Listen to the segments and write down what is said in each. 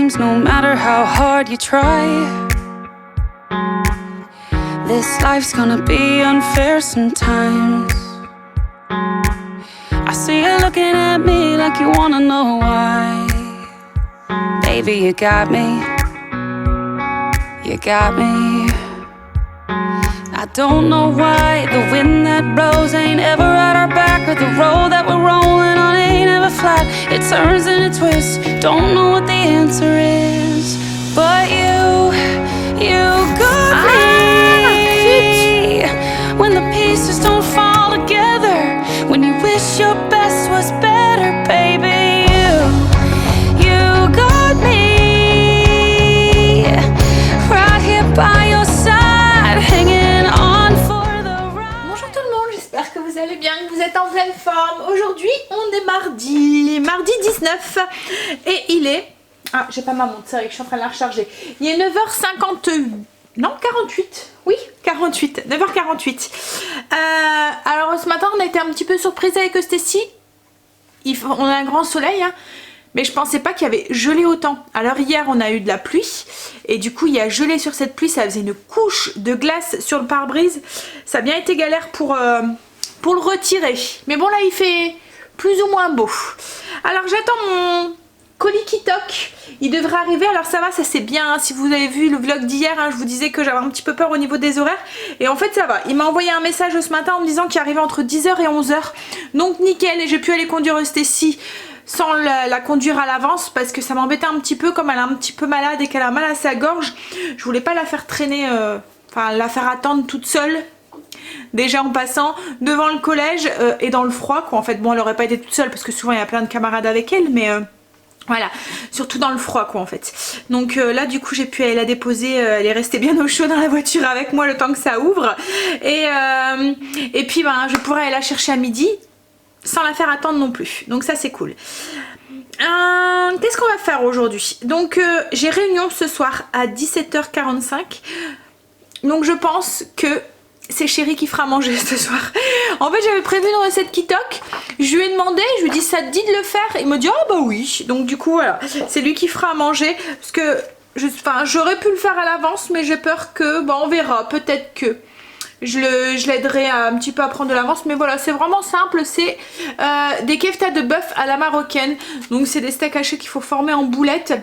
dreams, no matter how hard you try. This life's gonna be unfair sometimes. I see you looking at me like you wanna know why. Baby, you got me. You got me. I don't know why the wind that blows ain't ever at our back, or the road that we're rolling on ain't ever flat. It turns and it twists, don't know what the answer is, but you got me. When the pieces don't fall together, when you wish your best was better, baby, you got me. Right here by your side, hanging on for the ride. Bonjour tout le monde, j'espère que vous allez bien, que vous êtes en pleine forme. Aujourd'hui, on est mardi 19 et il est... Ah, j'ai pas ma montre, c'est vrai que je suis en train de la recharger. Il est 9h50... Non, 48. Oui, 48. 9h48. Alors ce matin, on a été un petit peu surprise avec Stacy. On a un grand soleil, hein. Mais je pensais pas qu'il y avait gelé autant. Alors hier on a eu de la pluie et du coup il y a gelé sur cette pluie, ça faisait une couche de glace sur le pare-brise. Ça a bien été galère pour le retirer. Mais bon là il fait plus ou moins beau. Alors j'attends mon colis qui toque. Il devrait arriver, alors ça va, ça c'est bien. Hein. Si vous avez vu le vlog d'hier, hein, je vous disais que j'avais un petit peu peur au niveau des horaires. Et en fait ça va. Il m'a envoyé un message ce matin en me disant qu'il arrivait entre 10h et 11h. Donc nickel, et j'ai pu aller conduire Stacy sans la conduire à l'avance parce que ça m'embêtait un petit peu, comme elle est un petit peu malade et qu'elle a mal à sa gorge. Je voulais pas la faire traîner, enfin la faire attendre toute seule. Déjà en passant devant le collège et dans le froid quoi. En fait bon, elle aurait pas été toute seule parce que souvent il y a plein de camarades avec elle, mais voilà, surtout dans le froid quoi en fait. Donc là du coup j'ai pu aller la déposer, elle est restée bien au chaud dans la voiture avec moi le temps que ça ouvre. Et puis ben je pourrais aller la chercher à midi sans la faire attendre non plus, donc ça c'est cool. Qu'est-ce qu'on va faire aujourd'hui? Donc j'ai réunion ce soir à 17h45, donc je pense que c'est Chéri qui fera manger ce soir. En fait j'avais prévu une recette qui toque, je lui ai demandé, je lui ai dit ça te dit de le faire, il m'a dit ah bah oui, donc du coup voilà, c'est lui qui fera à manger, parce que j'aurais pu le faire à l'avance mais j'ai peur que, bon on verra, peut-être que je l'aiderai un petit peu à prendre de l'avance, mais voilà c'est vraiment simple. C'est des keftas de bœuf à la marocaine, donc c'est des steaks hachés qu'il faut former en boulettes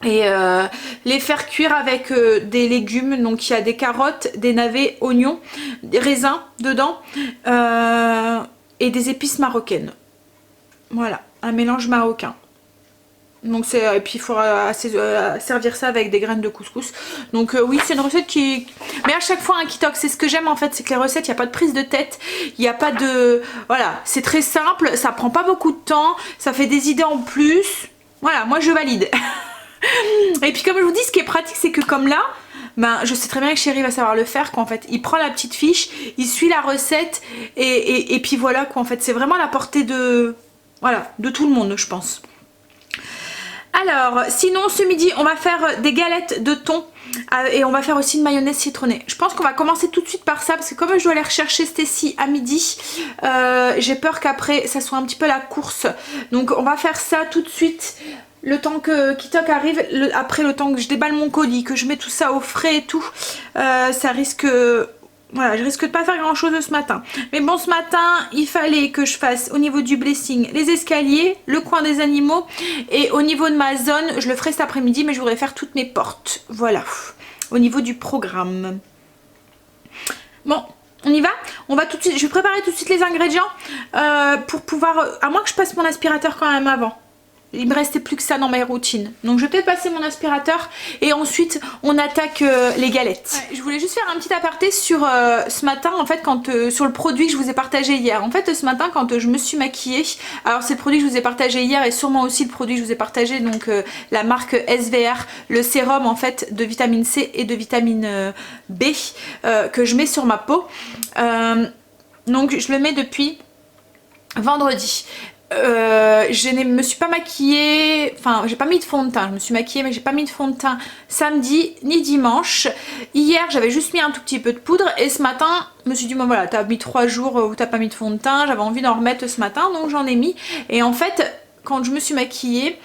et les faire cuire avec des légumes. Donc il y a des carottes, des navets, oignons, des raisins dedans et des épices marocaines. Voilà, un mélange marocain. Donc et puis il faudra servir ça avec des graines de couscous. Donc oui c'est une recette qui... Mais à chaque fois un qui toque, c'est ce que j'aime en fait, c'est que les recettes, il n'y a pas de prise de tête, il n'y a pas de... Voilà, c'est très simple, ça prend pas beaucoup de temps, ça fait des idées en plus. Voilà, moi je valide. Et puis comme je vous dis, ce qui est pratique c'est que comme là, ben, je sais très bien que Chéri va savoir le faire quoi en fait. Il prend la petite fiche, il suit la recette et puis voilà quoi en fait. C'est vraiment à la portée de... Voilà, de tout le monde je pense. Alors, sinon ce midi on va faire des galettes de thon et on va faire aussi une mayonnaise citronnée. Je pense qu'on va commencer tout de suite par ça parce que comme je dois aller rechercher Stacy à midi, j'ai peur qu'après ça soit un petit peu la course. Donc on va faire ça tout de suite. Le temps que Kitok arrive, après le temps que je déballe mon colis, que je mets tout ça au frais et tout, ça risque... Voilà, je risque de pas faire grand chose ce matin. Mais bon, ce matin, il fallait que je fasse au niveau du blessing les escaliers, le coin des animaux. Et au niveau de ma zone, je le ferai cet après-midi, mais je voudrais faire toutes mes portes. Voilà, au niveau du programme. Bon, on y va? On va tout de suite, je vais préparer tout de suite les ingrédients pour pouvoir... À moins que je passe mon aspirateur quand même avant. Il me restait plus que ça dans mes routines. Donc je vais peut-être passer mon aspirateur et ensuite on attaque les galettes. Ouais, je voulais juste faire un petit aparté sur ce matin en fait, quand sur le produit que je vous ai partagé hier. En fait ce matin quand je me suis maquillée, alors c'est le produit que je vous ai partagé hier et sûrement aussi le produit que je vous ai partagé, donc la marque SVR, le sérum en fait de vitamine C et de vitamine B que je mets sur ma peau. Donc je le mets depuis vendredi. Je ne me suis pas maquillée, enfin j'ai pas mis de fond de teint, je me suis maquillée mais j'ai pas mis de fond de teint samedi ni dimanche. Hier j'avais juste mis un tout petit peu de poudre et ce matin je me suis dit bon voilà, t'as mis 3 jours où t'as pas mis de fond de teint, j'avais envie d'en remettre ce matin donc j'en ai mis. Et en fait quand je me suis maquillée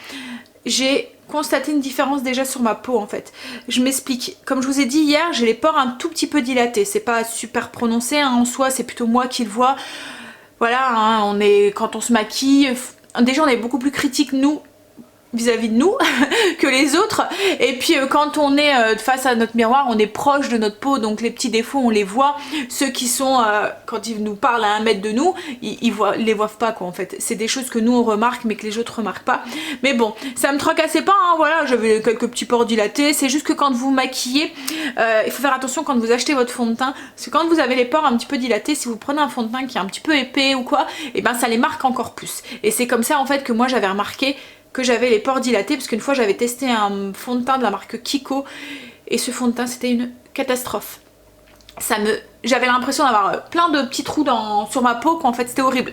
j'ai constaté une différence déjà sur ma peau en fait. Je m'explique. Comme je vous ai dit hier, j'ai les pores un tout petit peu dilatés. C'est pas super prononcé hein, en soi, c'est plutôt moi qui le vois. Voilà, hein, quand on se maquille, déjà on est beaucoup plus critique nous vis-à-vis de nous que les autres, et puis quand on est face à notre miroir, on est proche de notre peau, donc les petits défauts on les voit. Ceux qui sont quand ils nous parlent à 1 mètre de nous, ils les voient pas quoi en fait. C'est des choses que nous on remarque mais que les autres remarquent pas. Mais bon, ça me tracassait pas hein, voilà, j'avais quelques petits pores dilatés. C'est juste que quand vous maquillez, il faut faire attention quand vous achetez votre fond de teint, parce que quand vous avez les pores un petit peu dilatés, si vous prenez un fond de teint qui est un petit peu épais ou quoi, et ben ça les marque encore plus. Et c'est comme ça en fait que moi j'avais remarqué que j'avais les pores dilatés, parce qu'une fois j'avais testé un fond de teint de la marque Kiko et ce fond de teint c'était une catastrophe. J'avais l'impression d'avoir plein de petits trous sur ma peau, qu'en fait c'était horrible.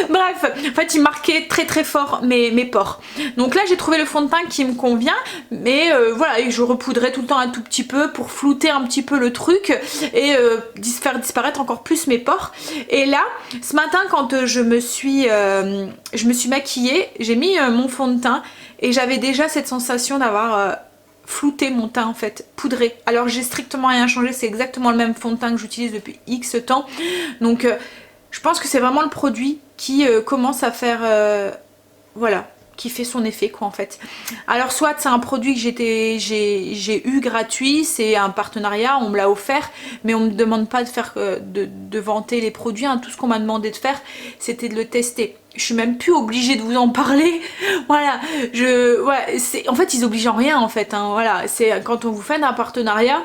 Bref, en fait il marquait très très fort mes pores. Donc là j'ai trouvé le fond de teint qui me convient, mais voilà, je repoudrais tout le temps un tout petit peu pour flouter un petit peu le truc et faire disparaître encore plus mes pores. Et là, ce matin quand je me suis maquillée, j'ai mis mon fond de teint et j'avais déjà cette sensation d'avoir flouté mon teint en fait, poudré. Alors j'ai strictement rien changé, c'est exactement le même fond de teint que j'utilise depuis X temps. Donc je pense que c'est vraiment le produit qui commence à faire, voilà, qui fait son effet quoi en fait. Alors soit c'est un produit que j'ai eu gratuit, c'est un partenariat, on me l'a offert, mais on me demande pas de faire de vanter les produits, hein. Tout ce qu'on m'a demandé de faire, c'était de le tester. Je suis même plus obligée de vous en parler. Voilà, en fait ils obligent en rien en fait, hein. Voilà, c'est quand on vous fait un partenariat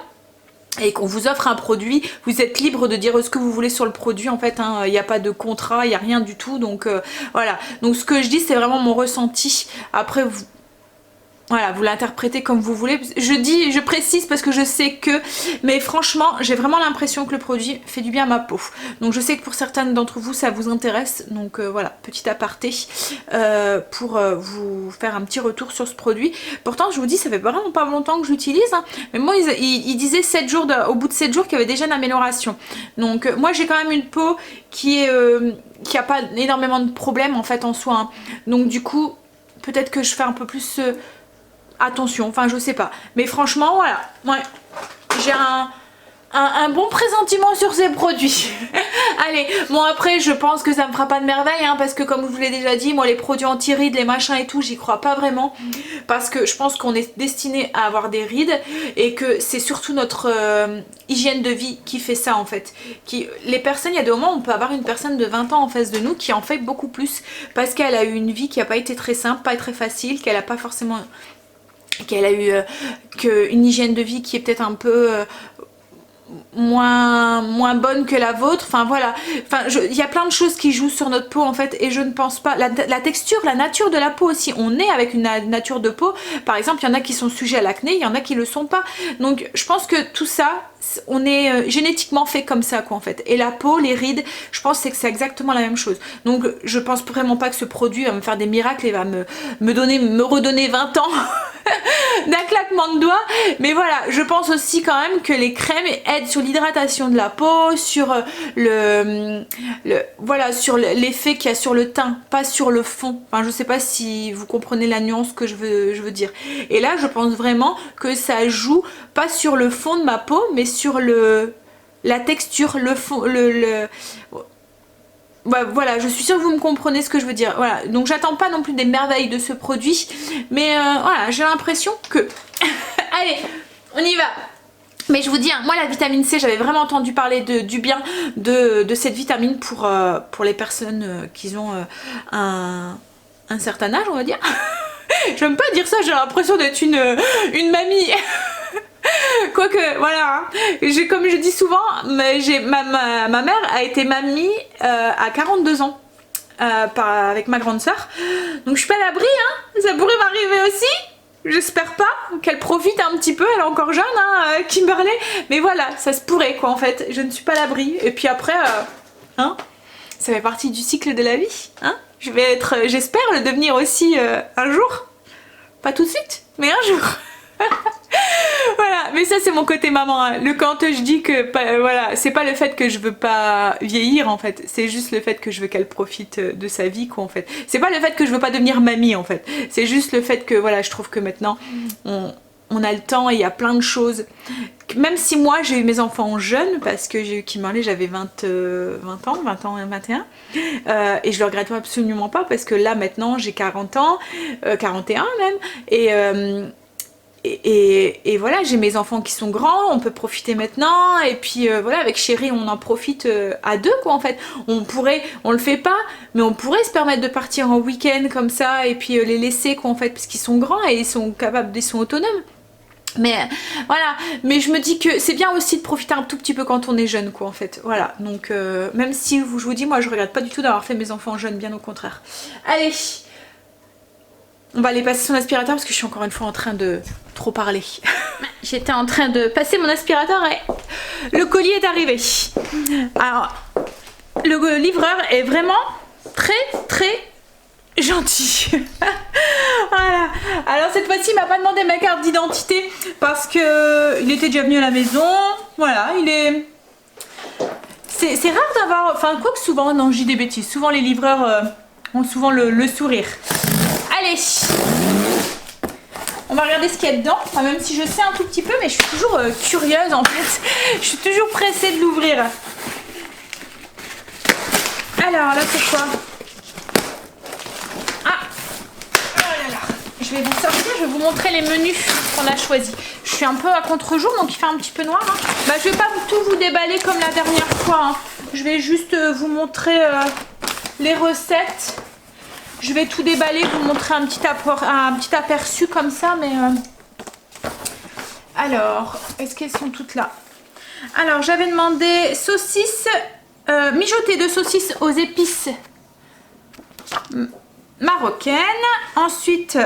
et qu'on vous offre un produit, vous êtes libre de dire ce que vous voulez sur le produit en fait, hein. Il n'y a pas de contrat, il n'y a rien du tout, donc voilà. Donc ce que je dis c'est vraiment mon ressenti. Après voilà, vous l'interprétez comme vous voulez. Je précise parce que je sais que, mais franchement j'ai vraiment l'impression que le produit fait du bien à ma peau. Donc je sais que pour certaines d'entre vous ça vous intéresse, donc voilà, petit aparté pour vous faire un petit retour sur ce produit. Pourtant je vous dis ça fait vraiment pas longtemps que j'utilise, hein, mais moi ils disaient 7 jours au bout de 7 jours qu'il y avait déjà une amélioration. Donc moi j'ai quand même une peau qui a pas énormément de problèmes en fait en soi, hein. Donc du coup peut-être que je fais un peu plus attention, enfin je sais pas, mais franchement voilà, ouais, j'ai un bon pressentiment sur ces produits. Allez, bon après je pense que ça me fera pas de merveille, hein, parce que comme je vous l'ai déjà dit, moi les produits anti-rides, les machins et tout, j'y crois pas vraiment, parce que je pense qu'on est destiné à avoir des rides et que c'est surtout notre hygiène de vie qui fait ça en fait. Les personnes, il y a des moments où on peut avoir une personne de 20 ans en face de nous qui en fait beaucoup plus, parce qu'elle a eu une vie qui a pas été très simple, pas très facile, qu'elle a pas forcément, qu'elle a eu une hygiène de vie qui est peut-être un peu moins bonne que la vôtre, enfin voilà, enfin il y a plein de choses qui jouent sur notre peau en fait, et je ne pense pas, la texture, la nature de la peau aussi, on est avec une nature de peau, par exemple il y en a qui sont sujets à l'acné, il y en a qui le sont pas, donc je pense que tout ça, on est génétiquement fait comme ça quoi en fait, et la peau, les rides, je pense que c'est exactement la même chose. Donc je pense vraiment pas que ce produit va me faire des miracles et va me redonner 20 ans d'un claquement de doigts, mais voilà, je pense aussi quand même que les crèmes aident sur l'hydratation de la peau, sur voilà, sur l'effet qu'il y a sur le teint, pas sur le fond. Enfin je sais pas si vous comprenez la nuance que je veux dire, et là je pense vraiment que ça joue pas sur le fond de ma peau mais sur la texture, le fond, voilà, je suis sûre que vous me comprenez ce que je veux dire. Voilà, donc j'attends pas non plus des merveilles de ce produit, mais voilà, j'ai l'impression que allez, on y va. Mais je vous dis, hein, moi la vitamine C, j'avais vraiment entendu parler du bien de cette vitamine pour les personnes qui ont un certain âge, on va dire. J'aime pas dire ça, j'ai l'impression d'être une mamie. Quoique, voilà, hein. Comme je dis souvent, ma mère a été mamie à 42 ans avec ma grande soeur. Donc je suis pas à l'abri, hein. Ça pourrait m'arriver aussi. J'espère pas qu'elle profite un petit peu, elle est encore jeune, hein, Kimberley. Mais voilà, ça se pourrait quoi en fait, je ne suis pas à l'abri. Et puis après, hein, ça fait partie du cycle de la vie, hein. J'espère le devenir aussi un jour. Pas tout de suite, mais un jour. Voilà, mais ça c'est mon côté maman. Hein. Quand je dis que voilà, c'est pas le fait que je veux pas vieillir en fait, c'est juste le fait que je veux qu'elle profite de sa vie quoi en fait. C'est pas le fait que je veux pas devenir mamie en fait. C'est juste le fait que voilà, je trouve que maintenant on a le temps et il y a plein de choses. Même si moi j'ai eu mes enfants jeunes parce que j'ai eu Kimberley, j'avais 20 ans, 21 et je le regrette absolument pas parce que là maintenant j'ai 40 ans, 41 même et voilà, j'ai mes enfants qui sont grands, on peut profiter maintenant et puis voilà, avec chérie on en profite à deux quoi en fait. On le fait pas, mais on pourrait se permettre de partir en week-end comme ça et puis les laisser quoi en fait parce qu'ils sont grands et ils sont capables, ils sont autonomes. Mais voilà, mais je me dis que c'est bien aussi de profiter un tout petit peu quand on est jeune quoi en fait, voilà, donc même si je vous dis, moi je regrette pas du tout d'avoir fait mes enfants jeunes, bien au contraire. Allez, on va aller passer son aspirateur parce que je suis encore une fois en train de trop parler. J'étais en train de passer mon aspirateur et le colis est arrivé. Alors, le livreur est vraiment très gentil. Voilà. Alors cette fois-ci il m'a pas demandé ma carte d'identité parce que il était déjà venu à la maison. Voilà, c'est rare d'avoir, enfin quoi que souvent, non je dis des bêtises, souvent les livreurs ont souvent le sourire. Allez, on va regarder ce qu'il y a dedans, enfin, même si je sais un tout petit peu, mais je suis toujours curieuse en fait. Je suis toujours pressée de l'ouvrir. Alors là c'est quoi? Je vais vous sortir, je vais vous montrer les menus qu'on a choisis. Je suis un peu à contre-jour donc il fait un petit peu noir. Hein. Bah, je vais pas tout vous déballer comme la dernière fois. Hein. Je vais juste vous montrer les recettes. Je vais tout déballer, vous montrer un petit aperçu comme ça. Mais alors, est-ce qu'elles sont toutes là? Alors j'avais demandé saucisses, mijotées de saucisses aux épices marocaines. Ensuite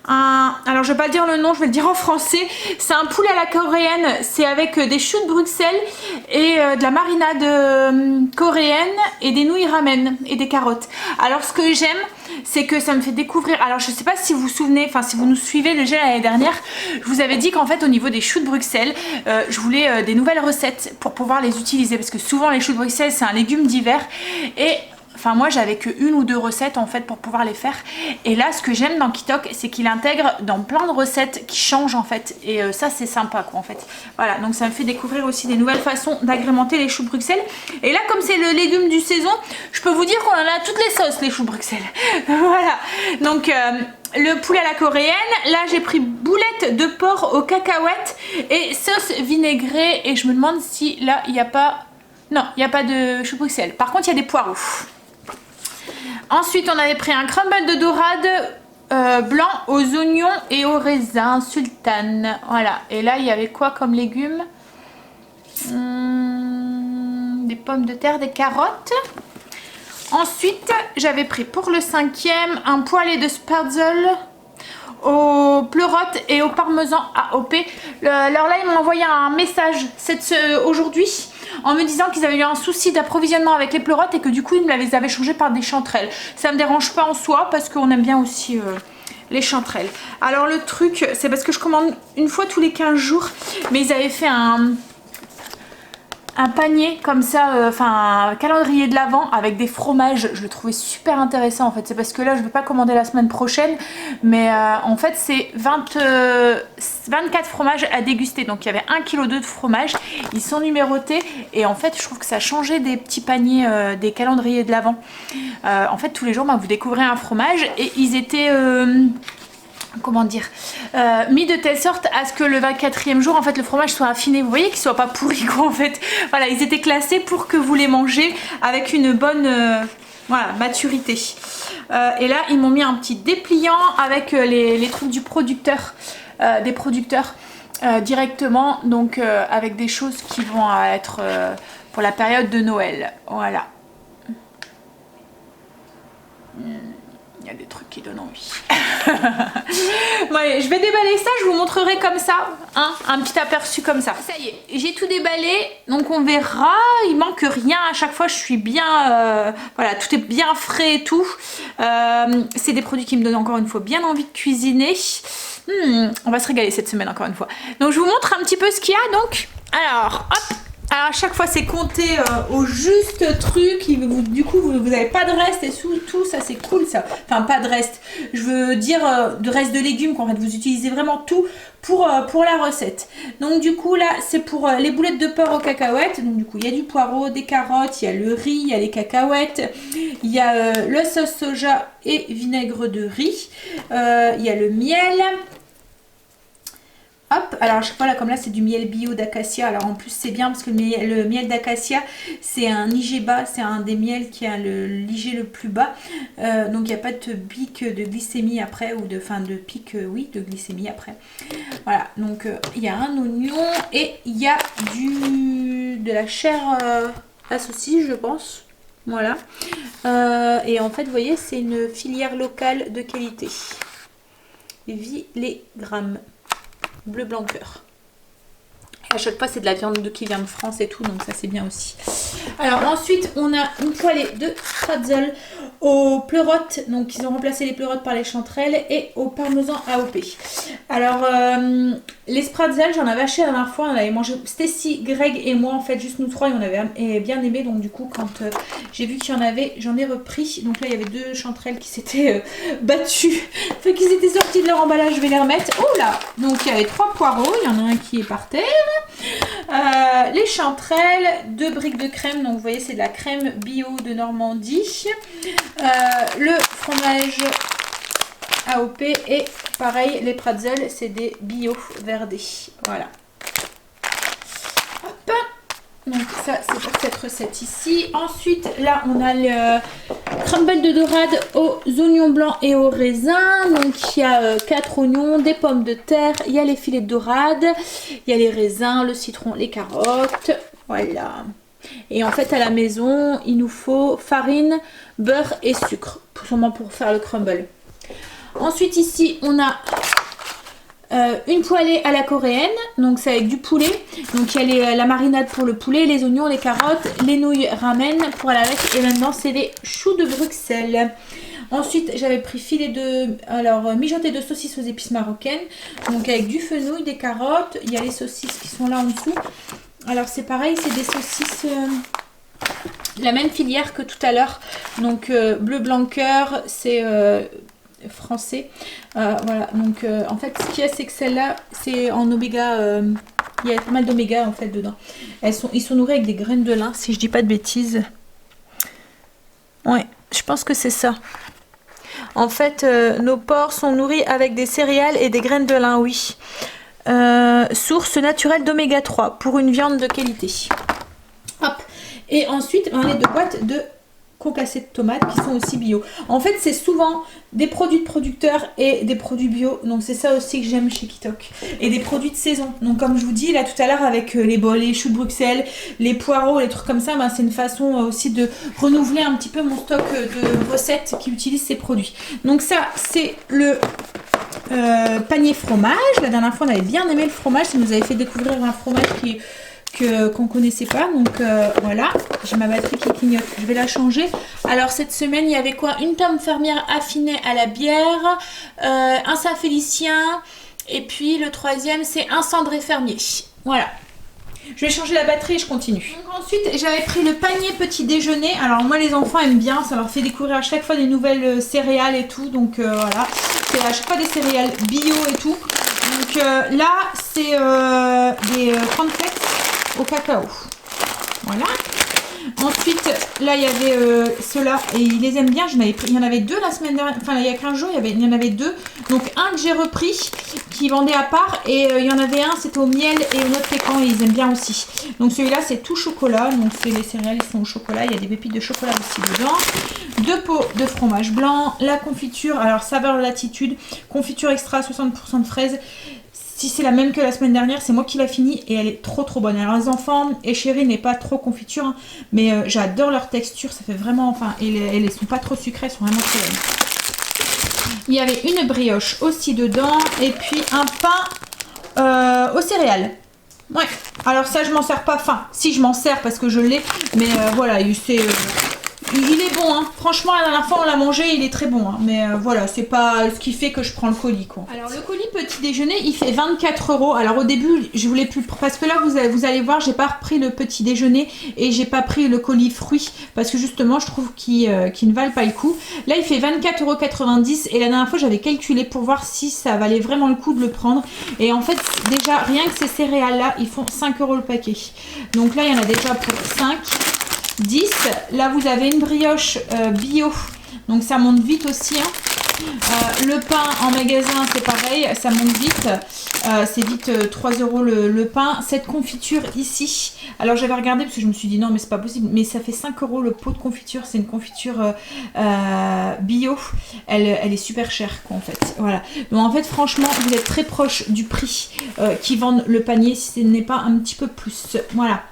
alors je vais pas dire le nom, je vais le dire en français. C'est un poulet à la coréenne, c'est avec des choux de Bruxelles et de la marinade coréenne et des nouilles ramen et des carottes. Alors ce que j'aime, c'est que ça me fait découvrir, alors je sais pas si vous vous souvenez, enfin si vous nous suivez déjà l'année dernière, je vous avais dit qu'en fait au niveau des choux de Bruxelles, je voulais des nouvelles recettes pour pouvoir les utiliser parce que souvent les choux de Bruxelles c'est un légume d'hiver et enfin moi j'avais que une ou deux recettes en fait pour pouvoir les faire et là ce que j'aime dans Kitok c'est qu'il intègre dans plein de recettes qui changent en fait et ça c'est sympa quoi en fait. Voilà, donc ça me fait découvrir aussi des nouvelles façons d'agrémenter les choux Bruxelles et là comme c'est le légume du saison, je peux vous dire qu'on en a toutes les sauces les choux Bruxelles. Voilà, donc le poulet à la coréenne, là j'ai pris boulettes de porc aux cacahuètes et sauce vinaigrée et je me demande si là il n'y a pas, non il n'y a pas de choux Bruxelles, par contre il y a des poireaux. Ensuite on avait pris un crumble de dorade blanc aux oignons et aux raisins sultane. Voilà, et là il y avait quoi comme légumes? Des pommes de terre, des carottes. Ensuite j'avais pris pour le cinquième un poêlé de sperzel aux pleurotes et au parmesan AOP. Alors là ils m'ont envoyé un message aujourd'hui en me disant qu'ils avaient eu un souci d'approvisionnement avec les pleurotes et que du coup ils me les avaient changé par des chanterelles. Ça me dérange pas en soi parce qu'on aime bien aussi les chanterelles. Alors le truc c'est parce que je commande une fois tous les 15 jours mais ils avaient fait un panier comme ça, enfin un calendrier de l'Avent avec des fromages. Je le trouvais super intéressant en fait. C'est parce que là je ne vais pas commander la semaine prochaine, mais en fait c'est 24 fromages à déguster. Donc il y avait 1,2 kg de fromage. Ils sont numérotés et en fait je trouve que ça changeait des petits paniers, des calendriers de l'Avent. En fait tous les jours vous découvrez un fromage et ils étaient comment dire, mis de telle sorte à ce que le 24e jour en fait le fromage soit affiné, vous voyez, qu'il soit pas pourri quoi en fait. Voilà, ils étaient classés pour que vous les mangez avec une bonne voilà, maturité. Et là ils m'ont mis un petit dépliant avec les trucs du producteur, des producteurs directement, donc avec des choses qui vont être pour la période de Noël. Voilà. Il y a des trucs qui donnent envie. Ouais, je vais déballer ça, je vous montrerai comme ça, hein, un petit aperçu comme ça. Ça y est, j'ai tout déballé, donc on verra, il manque rien, à chaque fois je suis bien, voilà, tout est bien frais et tout. C'est des produits qui me donnent encore une fois bien envie de cuisiner. On va se régaler cette semaine encore une fois. Donc je vous montre un petit peu ce qu'il y a donc. Alors hop. Alors à chaque fois c'est compté au juste truc, du coup vous n'avez pas de reste et tout, ça c'est cool ça. Enfin pas de reste, je veux dire de reste de légumes qu'en fait vous utilisez vraiment tout pour la recette. Donc du coup là c'est pour les boulettes de porc aux cacahuètes, donc du coup il y a du poireau, des carottes, il y a le riz, il y a les cacahuètes, il y a le sauce soja et vinaigre de riz, il y a le miel. Hop, alors à chaque fois là comme là c'est du miel bio d'acacia, alors en plus c'est bien parce que le miel d'acacia c'est un IG bas, c'est un des miels qui a l'IG le plus bas, donc il n'y a pas de pic de glycémie après, ou de pic oui de glycémie après. Voilà, donc il y a un oignon et il y a de la chair à saucisse je pense, voilà. Et en fait vous voyez c'est une filière locale de qualité, Villegrammes. Bleu blanc cœur. À chaque fois c'est de la viande qui vient de France et tout, donc ça c'est bien aussi. Alors ensuite on a une poêlée de pretzel aux pleurotes, donc ils ont remplacé les pleurotes par les chanterelles, et au parmesan AOP. Alors les pretzels j'en avais acheté la dernière fois, on avait mangé, Stacy, Greg et moi en fait, juste nous trois, et on avait bien aimé, donc du coup quand j'ai vu qu'il y en avait, j'en ai repris. Donc là il y avait 2 chanterelles qui s'étaient battues, enfin qui s'étaient sorties de leur emballage, je vais les remettre. Oh là, donc il y avait 3 poireaux, il y en a un qui est par terre. Les chanterelles, 2 briques de crème, donc vous voyez c'est de la crème bio de Normandie, le fromage AOP, et pareil les pretzels c'est des bio verdés, voilà. Hop, donc ça c'est pour cette recette ici. Ensuite là on a le crumble de dorade aux oignons blancs et aux raisins, donc il y a 4 oignons, des pommes de terre, il y a les filets de dorade, il y a les raisins, le citron, les carottes, voilà. Et en fait à la maison il nous faut farine, beurre et sucre, sûrement pour faire le crumble. Ensuite ici on a une poêlée à la coréenne, donc c'est avec du poulet, donc il y a la marinade pour le poulet, les oignons, les carottes, les nouilles ramen pour aller avec, et maintenant c'est les choux de Bruxelles. Ensuite j'avais pris mijoté de saucisses aux épices marocaines, donc avec du fenouil, des carottes, il y a les saucisses qui sont là en dessous. Alors c'est pareil, c'est des saucisses la même filière que tout à l'heure, donc bleu blanc cœur, c'est français, voilà. Donc en fait ce qu'il y a c'est que celle-là c'est en oméga, il y a pas mal d'oméga en fait dedans. Ils sont nourris avec des graines de lin si je dis pas de bêtises. Ouais, je pense que c'est ça. En fait nos porcs sont nourris avec des céréales et des graines de lin, oui. Source naturelle d'oméga 3 pour une viande de qualité. Hop. Et ensuite on a les 2 boîtes de concassés de tomates qui sont aussi bio. En fait c'est souvent des produits de producteurs et des produits bio, donc c'est ça aussi que j'aime chez Kitok, et des produits de saison. Donc comme je vous dis là tout à l'heure avec les choux de Bruxelles, les poireaux, les trucs comme ça, ben, c'est une façon aussi de renouveler un petit peu mon stock de recettes qui utilisent ces produits. Donc ça c'est le panier fromage. La dernière fois on avait bien aimé le fromage, ça nous avait fait découvrir un fromage qu'on connaissait pas, donc voilà. J'ai ma batterie qui clignote, je vais la changer. Alors cette semaine il y avait quoi? Une pomme fermière affinée à la bière, un Saint-Félicien, et puis le troisième c'est un cendré fermier, voilà. Je vais changer la batterie et je continue. Donc ensuite j'avais pris le panier petit déjeuner. Alors moi les enfants aiment bien, ça leur fait découvrir à chaque fois des nouvelles céréales et tout, donc voilà, c'est à chaque fois des céréales bio et tout. Donc là c'est des cornflakes au cacao, voilà. Ensuite là il y avait ceux-là et ils les aiment bien, il y en avait 2 la semaine dernière, enfin il y a 15 jours il y en avait 2, donc un que j'ai repris qui vendait à part, et il y en avait un c'était au miel et au noix de pécan, et ils aiment bien aussi. Donc celui-là c'est tout chocolat, donc c'est les céréales qui sont au chocolat, il y a des pépites de chocolat aussi dedans. 2 pots de fromage blanc, la confiture, alors saveur latitude, confiture extra 60% de fraises. Si c'est la même que la semaine dernière, c'est moi qui l'ai fini et elle est trop bonne. Alors les enfants et Chérie n'est pas trop confiture, hein, mais j'adore leur texture, ça fait vraiment, enfin, et elles sont pas trop sucrées, elles sont vraiment très bonnes. Il y avait une brioche aussi dedans, et puis un pain aux céréales. Ouais, alors ça je m'en sers pas, enfin si je m'en sers parce que je l'ai, mais voilà, Il est bon, hein. Franchement la dernière fois on l'a mangé, il est très bon, hein. Mais voilà, c'est pas ce qui fait que je prends le colis quoi. Alors le colis petit déjeuner il fait 24 €. Alors au début je voulais plus, parce que là vous allez voir, j'ai pas repris le petit déjeuner et j'ai pas pris le colis fruits parce que justement je trouve qu'ils ne valent pas le coup. Là il fait 24,90 € et la dernière fois j'avais calculé pour voir si ça valait vraiment le coup de le prendre. Et en fait déjà rien que ces céréales là ils font 5 € le paquet. Donc là il y en a déjà pour 5. 10. Là vous avez une brioche bio, donc ça monte vite aussi, hein. Le pain en magasin c'est pareil, ça monte vite, c'est vite 3 € le pain. Cette confiture ici, alors j'avais regardé parce que je me suis dit non mais c'est pas possible, mais ça fait 5 € le pot de confiture. C'est une confiture bio, elle est super chère quoi, en fait. Voilà, donc en fait franchement vous êtes très proche du prix qui vendent le panier, si ce n'est pas un petit peu plus. Voilà.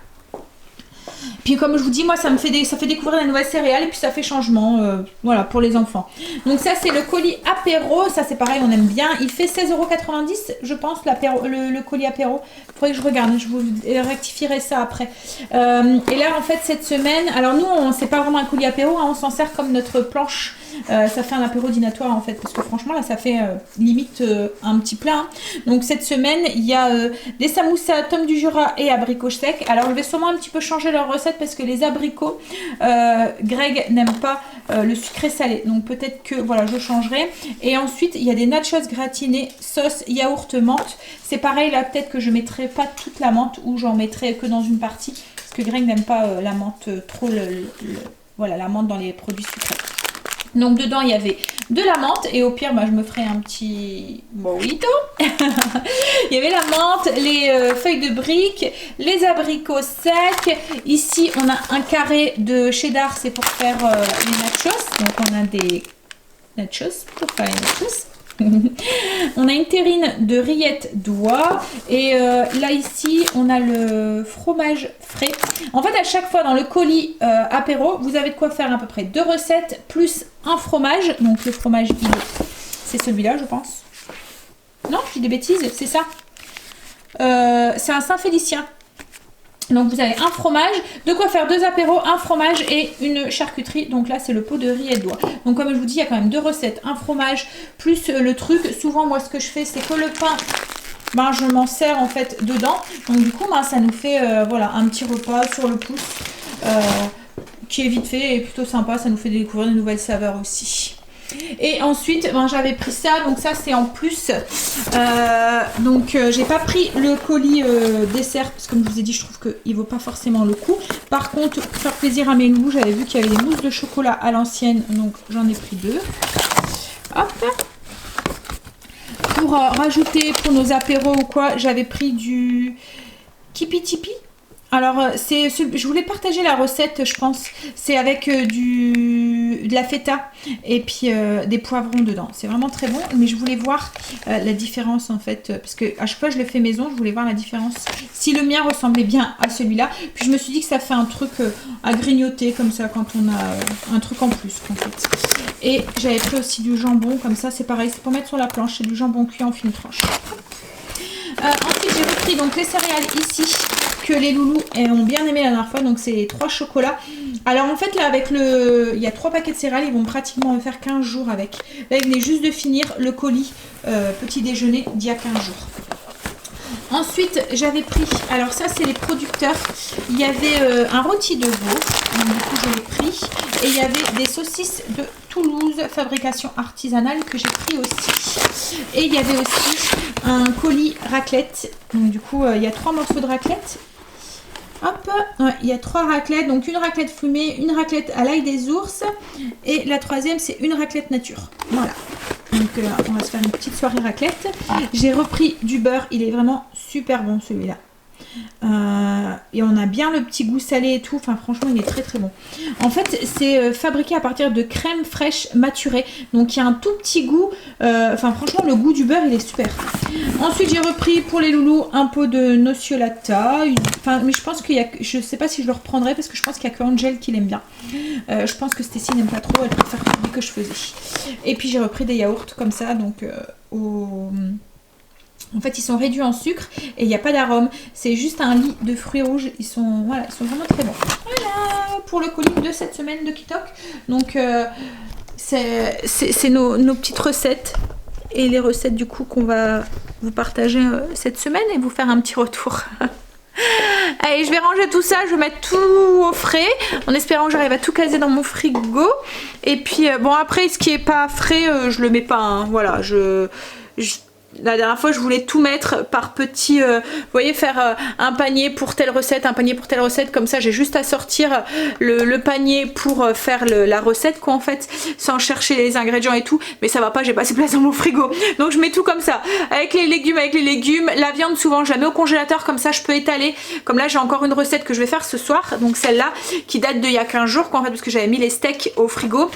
Puis comme je vous dis, moi ça fait découvrir la nouvelle céréale et puis ça fait changement, voilà, pour les enfants. Donc ça c'est le colis apéro, ça c'est pareil, on aime bien. Il fait 16,90 € je pense, le colis apéro. Il faudrait que je regarde, je vous rectifierai ça après. Et là en fait cette semaine, alors nous c'est pas vraiment un colis apéro, hein, on s'en sert comme notre planche. Ça fait un apéro dînatoire en fait, parce que franchement là ça fait limite un petit plat, hein. Donc cette semaine il y a des samoussas tomes du Jura et abricots secs. Alors je vais sûrement un petit peu changer leur recette parce que les abricots, Greg n'aime pas le sucré salé, donc peut-être que voilà je changerai. Et ensuite il y a des nachos gratinés sauce yaourt menthe. C'est pareil là, peut-être que je mettrai pas toute la menthe ou j'en mettrai que dans une partie parce que Greg n'aime pas la menthe trop, voilà, la menthe dans les produits sucrés. Donc dedans il y avait de la menthe et au pire bah, je me ferai un petit mojito. Il y avait la menthe, les feuilles de briques, les abricots secs. Ici on a un carré de cheddar, c'est pour faire les nachos. Donc on a des nachos pour faire les nachos. On a une terrine de rillettes d'oie et là ici on a le fromage frais. En fait à chaque fois dans le colis apéro vous avez de quoi faire à peu près 2 recettes plus un fromage. Donc le fromage c'est celui-là je pense. Non je dis des bêtises, c'est ça. C'est un Saint-Félicien. Donc vous avez un fromage, de quoi faire 2 apéros, un fromage et une charcuterie. Donc là c'est le pot de rillettes d'oie. Donc comme je vous dis il y a quand même 2 recettes, un fromage plus le truc. Souvent moi ce que je fais c'est que le pain, ben, je m'en sers en fait dedans. Donc du coup ben, ça nous fait voilà, un petit repas sur le pouce qui est vite fait et plutôt sympa. Ça nous fait découvrir de nouvelles saveurs aussi. Et ensuite ben, j'avais pris ça, donc ça c'est en plus. Donc j'ai pas pris le colis dessert parce que comme je vous ai dit je trouve qu'il vaut pas forcément le coup. Par contre pour faire plaisir à mes loups j'avais vu qu'il y avait des mousses de chocolat à l'ancienne, donc j'en ai pris 2. Hop. Pour rajouter pour nos apéros ou quoi, j'avais pris du Kipi Tipi. Alors je voulais partager la recette je pense, c'est avec de la feta et puis des poivrons dedans, c'est vraiment très bon, mais je voulais voir la différence en fait, parce que à chaque fois je le fais maison, je voulais voir la différence, si le mien ressemblait bien à celui-là, puis je me suis dit que ça fait un truc à grignoter comme ça quand on a un truc en plus en fait. Et j'avais pris aussi du jambon, comme ça c'est pareil, c'est pour mettre sur la planche, c'est du jambon cuit en fine tranche. Ensuite j'ai repris donc les céréales ici que les loulous ont bien aimé la dernière fois, donc c'est les 3 chocolats. Alors en fait là avec il y a 3 paquets de céréales, ils vont pratiquement me faire 15 jours avec. Là il venait juste de finir le colis petit déjeuner d'il y a 15 jours. Ensuite j'avais pris, alors ça c'est les producteurs, il y avait un rôti de veau, donc du coup je l'ai pris, et il y avait des saucisses de Toulouse, fabrication artisanale, que j'ai pris aussi. Et il y avait aussi un colis raclette, donc du coup il y a 3 morceaux de raclette. Hop, ouais, il y a 3 raclettes, donc une raclette fumée, une raclette à l'ail des ours, et la 3e c'est une raclette nature. Voilà. Donc on va se faire une petite soirée raclette. J'ai repris du beurre, il est vraiment super bon celui-là. Et on a bien le petit goût salé et tout, enfin franchement il est très très bon. En fait c'est fabriqué à partir de crème fraîche maturée, donc il y a un tout petit goût, enfin franchement le goût du beurre il est super. Ensuite j'ai repris pour les loulous un pot de nocciolata, enfin mais je pense qu'il y a, je sais pas si je le reprendrai parce que je pense qu'il y a que Angel qui l'aime bien. Je pense que Stécie n'aime pas trop, elle préfère celui que je faisais. Et puis j'ai repris des yaourts comme ça, donc En fait, ils sont réduits en sucre et il n'y a pas d'arôme. C'est juste un lit de fruits rouges. Ils sont, voilà, ils sont vraiment très bons. Voilà pour le colis de cette semaine de Kitok. Donc, c'est nos petites recettes. Et les recettes du coup qu'on va vous partager cette semaine et vous faire un petit retour. Allez, je vais ranger tout ça, je vais mettre tout au frais en espérant que j'arrive à tout caser dans mon frigo. Et puis bon, après ce qui est pas frais, je le mets pas, hein. Voilà, la dernière fois je voulais tout mettre par petits, vous voyez, faire un panier pour telle recette, un panier pour telle recette, comme ça j'ai juste à sortir le panier pour faire la recette quoi en fait, sans chercher les ingrédients et tout, mais ça va pas, j'ai pas assez de place dans mon frigo, donc je mets tout comme ça, avec les légumes, la viande souvent je la mets au congélateur, comme ça je peux étaler, comme là j'ai encore une recette que je vais faire ce soir, donc celle-là qui date d'il y a 15 jours quoi en fait, parce que j'avais mis les steaks au frigo,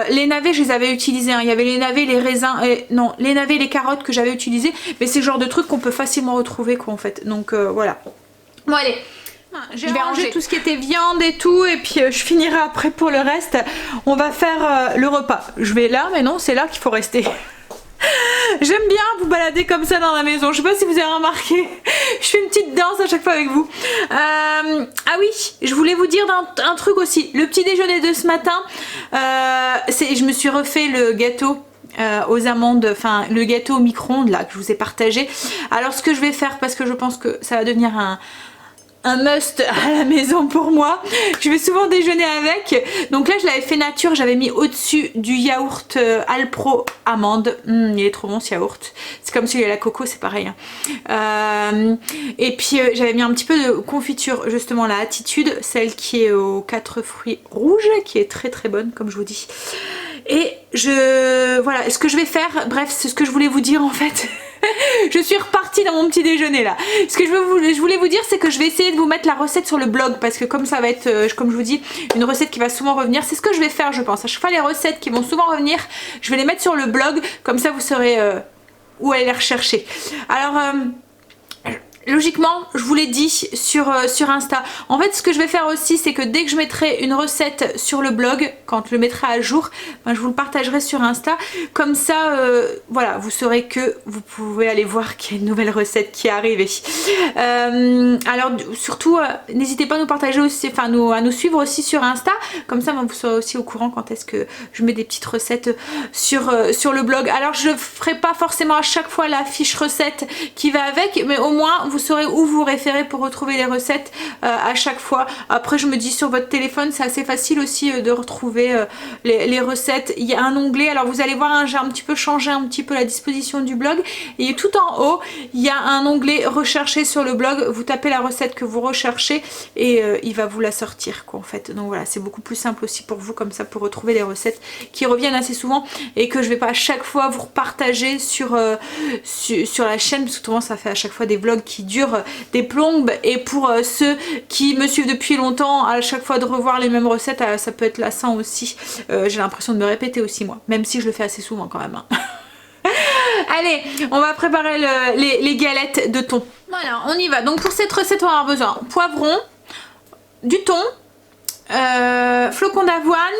les navets je les avais utilisés, hein. Il y avait les navets, les raisins, non les navets, les carottes que j'avais utilisé, mais c'est le genre de truc qu'on peut facilement retrouver quoi en fait, donc voilà. Bon allez, je vais ranger tout ce qui était viande et tout, et puis je finirai après pour le reste. On va faire le repas. Je vais là, mais non, c'est là qu'il faut rester. J'aime bien vous balader comme ça dans la maison, je sais pas si vous avez remarqué, je fais une petite danse à chaque fois avec vous. Ah oui, je voulais vous dire un truc aussi, le petit déjeuner de ce matin, je me suis refait le gâteau aux amandes, enfin le gâteau au micro-ondes là que je vous ai partagé. Alors ce que je vais faire, parce que je pense que ça va devenir un must à la maison pour moi, je vais souvent déjeuner avec, donc là je l'avais fait nature, j'avais mis au dessus du yaourt Alpro amande, il est trop bon ce yaourt, c'est comme celui à la coco, c'est pareil, hein. Et puis j'avais mis un petit peu de confiture, justement la Attitude, celle qui est aux 4 fruits rouges, qui est très très bonne comme je vous dis. Et voilà, ce que je vais faire, bref, c'est ce que je voulais vous dire en fait. Je suis repartie dans mon petit déjeuner là. Ce que je voulais vous dire, c'est que je vais essayer de vous mettre la recette sur le blog, parce que comme ça va être, comme je vous dis, une recette qui va souvent revenir. C'est ce que je vais faire, je pense. À chaque fois les recettes qui vont souvent revenir, je vais les mettre sur le blog, comme ça vous saurez où aller les rechercher. Alors logiquement, je vous l'ai dit sur Insta. En fait, ce que je vais faire aussi, c'est que dès que je mettrai une recette sur le blog, quand je le mettrai à jour, ben, je vous le partagerai sur Insta. Comme ça, voilà, vous saurez que vous pouvez aller voir qu'il y a une nouvelle recette qui est arrivée. Alors, surtout, n'hésitez pas à nous partager aussi, enfin, à nous suivre aussi sur Insta. Comme ça, ben, vous serez aussi au courant quand est-ce que je mets des petites recettes sur le blog. Alors, je ne ferai pas forcément à chaque fois la fiche recette qui va avec, mais au moins, vous saurez où vous référer pour retrouver les recettes à chaque fois. Après je me dis sur votre téléphone c'est assez facile aussi de retrouver les recettes. Il y a un onglet, alors vous allez voir, hein, j'ai un petit peu changé un petit peu la disposition du blog, et tout en haut il y a un onglet rechercher sur le blog, vous tapez la recette que vous recherchez et il va vous la sortir quoi en fait. Donc voilà, c'est beaucoup plus simple aussi pour vous, comme ça, pour retrouver les recettes qui reviennent assez souvent et que je vais pas à chaque fois vous repartager sur la chaîne, parce que souvent ça fait à chaque fois des vlogs qui durent des plombes, et pour ceux qui me suivent depuis longtemps, à chaque fois de revoir les mêmes recettes, ça peut être lassant aussi. J'ai l'impression de me répéter aussi moi, même si je le fais assez souvent quand même, hein. Allez, on va préparer les galettes de thon. Voilà, on y va. Donc pour cette recette, on va avoir besoin poivron, du thon, flocons d'avoine,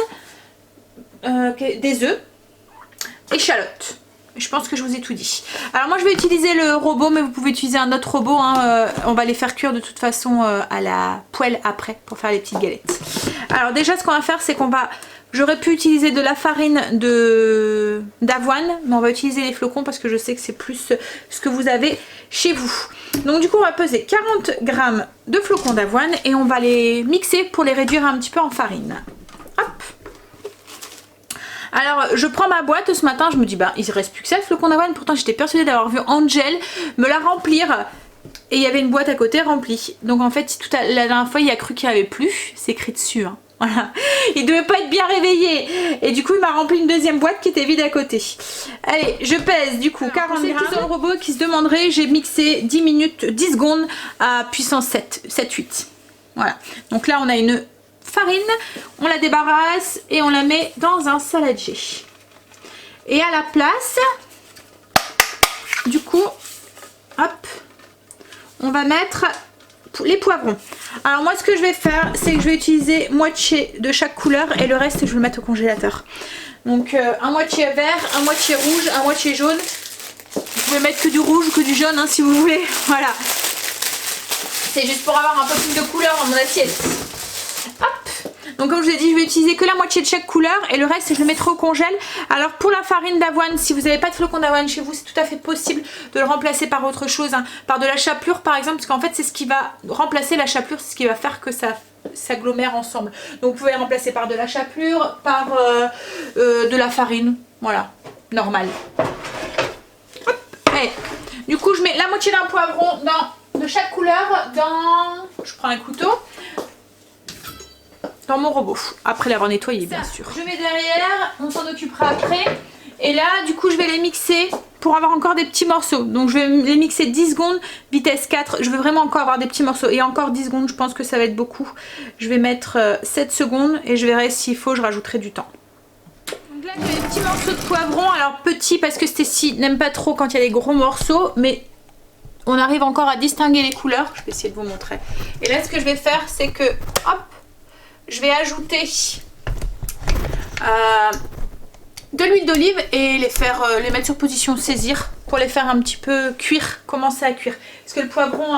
des œufs, échalotes. Je pense que je vous ai tout dit. Alors moi je vais utiliser le robot, mais vous pouvez utiliser un autre robot, hein. On va les faire cuire de toute façon à la poêle après pour faire les petites galettes. Alors déjà ce qu'on va faire, c'est j'aurais pu utiliser de la farine d'avoine, mais on va utiliser les flocons parce que je sais que c'est plus ce que vous avez chez vous. Donc du coup on va peser 40 g de flocons d'avoine et on va les mixer pour les réduire un petit peu en farine. Hop. Alors je prends ma boîte ce matin, je me dis bah il ne reste plus que ça, le flocon d'avoine. Pourtant j'étais persuadée d'avoir vu Angel me la remplir et il y avait une boîte à côté remplie. Donc en fait la dernière fois il a cru qu'il n'y avait plus, c'est écrit dessus, hein. Voilà, il devait pas être bien réveillé et du coup il m'a rempli une deuxième boîte qui était vide à côté. Allez, je pèse du coup 40 grammes. C'est tout le robot qui se demanderait, j'ai mixé 10 secondes à puissance 7-8. Voilà, donc là on a une farine, on la débarrasse et on la met dans un saladier. Et à la place, du coup, hop, on va mettre les poivrons. Alors moi ce que je vais faire, c'est que je vais utiliser moitié de chaque couleur et le reste je vais le mettre au congélateur. Donc un moitié vert, un moitié rouge, un moitié jaune. pouvez mettre que du rouge ou que du jaune hein, si vous voulez. Voilà. C'est juste pour avoir un peu plus de couleur dans mon assiette. Hop. Donc comme je vous ai dit, je vais utiliser que la moitié de chaque couleur et le reste je le mettrai au congèle. Alors pour la farine d'avoine, si vous n'avez pas de flocons d'avoine chez vous, c'est tout à fait possible de le remplacer par autre chose, hein, par de la chapelure par exemple, parce qu'en fait c'est ce qui va remplacer la chapelure, c'est ce qui va faire que ça s'agglomère ensemble. Donc vous pouvez le remplacer par de la chapelure, par de la farine, voilà, normal. Hop. Allez. Du coup je mets la moitié d'un poivron de chaque couleur dans... Je prends un couteau. Dans mon robot, après l'avoir nettoyé bien sûr. Je mets derrière, on s'en occupera après. Et là du coup je vais les mixer pour avoir encore des petits morceaux. Donc je vais les mixer 10 secondes, vitesse 4. Je veux vraiment encore avoir des petits morceaux. Et encore 10 secondes, je pense que ça va être beaucoup. Je vais mettre 7 secondes et je verrai s'il faut, je rajouterai du temps. Donc là j'ai des petits morceaux de poivron. Alors petits parce que Stécie n'aime pas trop quand il y a des gros morceaux. Mais on arrive encore à distinguer les couleurs. Je vais essayer de vous montrer. Et là ce que je vais faire c'est que, hop, je vais ajouter de l'huile d'olive et les mettre sur position saisir pour les faire un petit peu cuire, commencer à cuire. Parce que le poivron,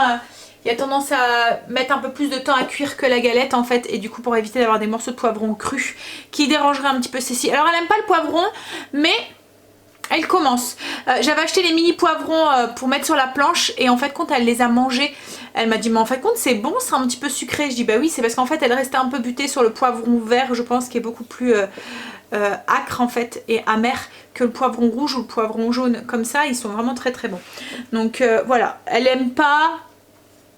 il a tendance à mettre un peu plus de temps à cuire que la galette en fait. Et du coup pour éviter d'avoir des morceaux de poivron crus qui dérangeraient un petit peu Cécile. Alors elle n'aime pas le poivron mais elle commence. J'avais acheté les mini poivrons pour mettre sur la planche et en fait quand elle les a mangés, elle m'a dit mais en fait compte c'est bon, c'est un petit peu sucré. Je dis bah oui, c'est parce qu'en fait elle restait un peu butée sur le poivron vert, je pense, qui est beaucoup plus acre en fait et amer que le poivron rouge ou le poivron jaune. Comme ça ils sont vraiment très très bons. Donc voilà, elle aime pas,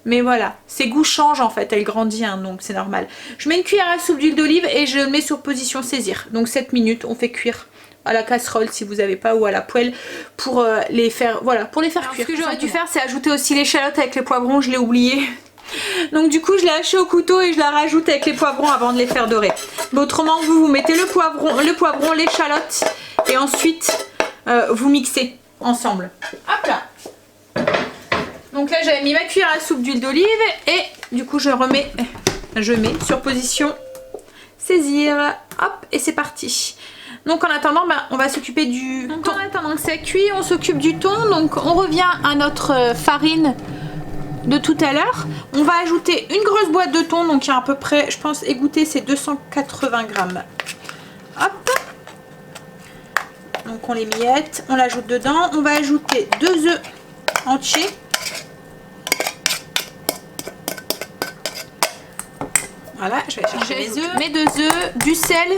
mais voilà, ses goûts changent en fait, elle grandit hein, donc c'est normal. Je mets une cuillère à soupe d'huile d'olive et je le mets sur position saisir. Donc 7 minutes, on fait cuire à la casserole si vous n'avez pas ou à la poêle pour les faire, voilà, pour les faire cuire. Ce que j'aurais dû faire c'est ajouter aussi l'échalote avec les poivrons, je l'ai oublié. Donc du coup je l'ai haché au couteau et je la rajoute avec les poivrons avant de les faire dorer. Mais autrement vous mettez le poivron, l'échalote et ensuite vous mixez ensemble. Hop là. Donc là j'avais mis ma cuillère à soupe d'huile d'olive et du coup je mets sur position saisir. Hop et c'est parti. Donc en attendant on va s'occuper du thon. En attendant que ça cuit on s'occupe du thon. Donc on revient à notre farine de tout à l'heure. On va ajouter une grosse boîte de thon. Donc il y a à peu près, je pense, égoutter c'est 280 grammes. Hop. Donc on les miette, on l'ajoute dedans. On va ajouter 2 œufs entiers. Voilà, je vais chercher les œufs. Mes 2 œufs, du sel,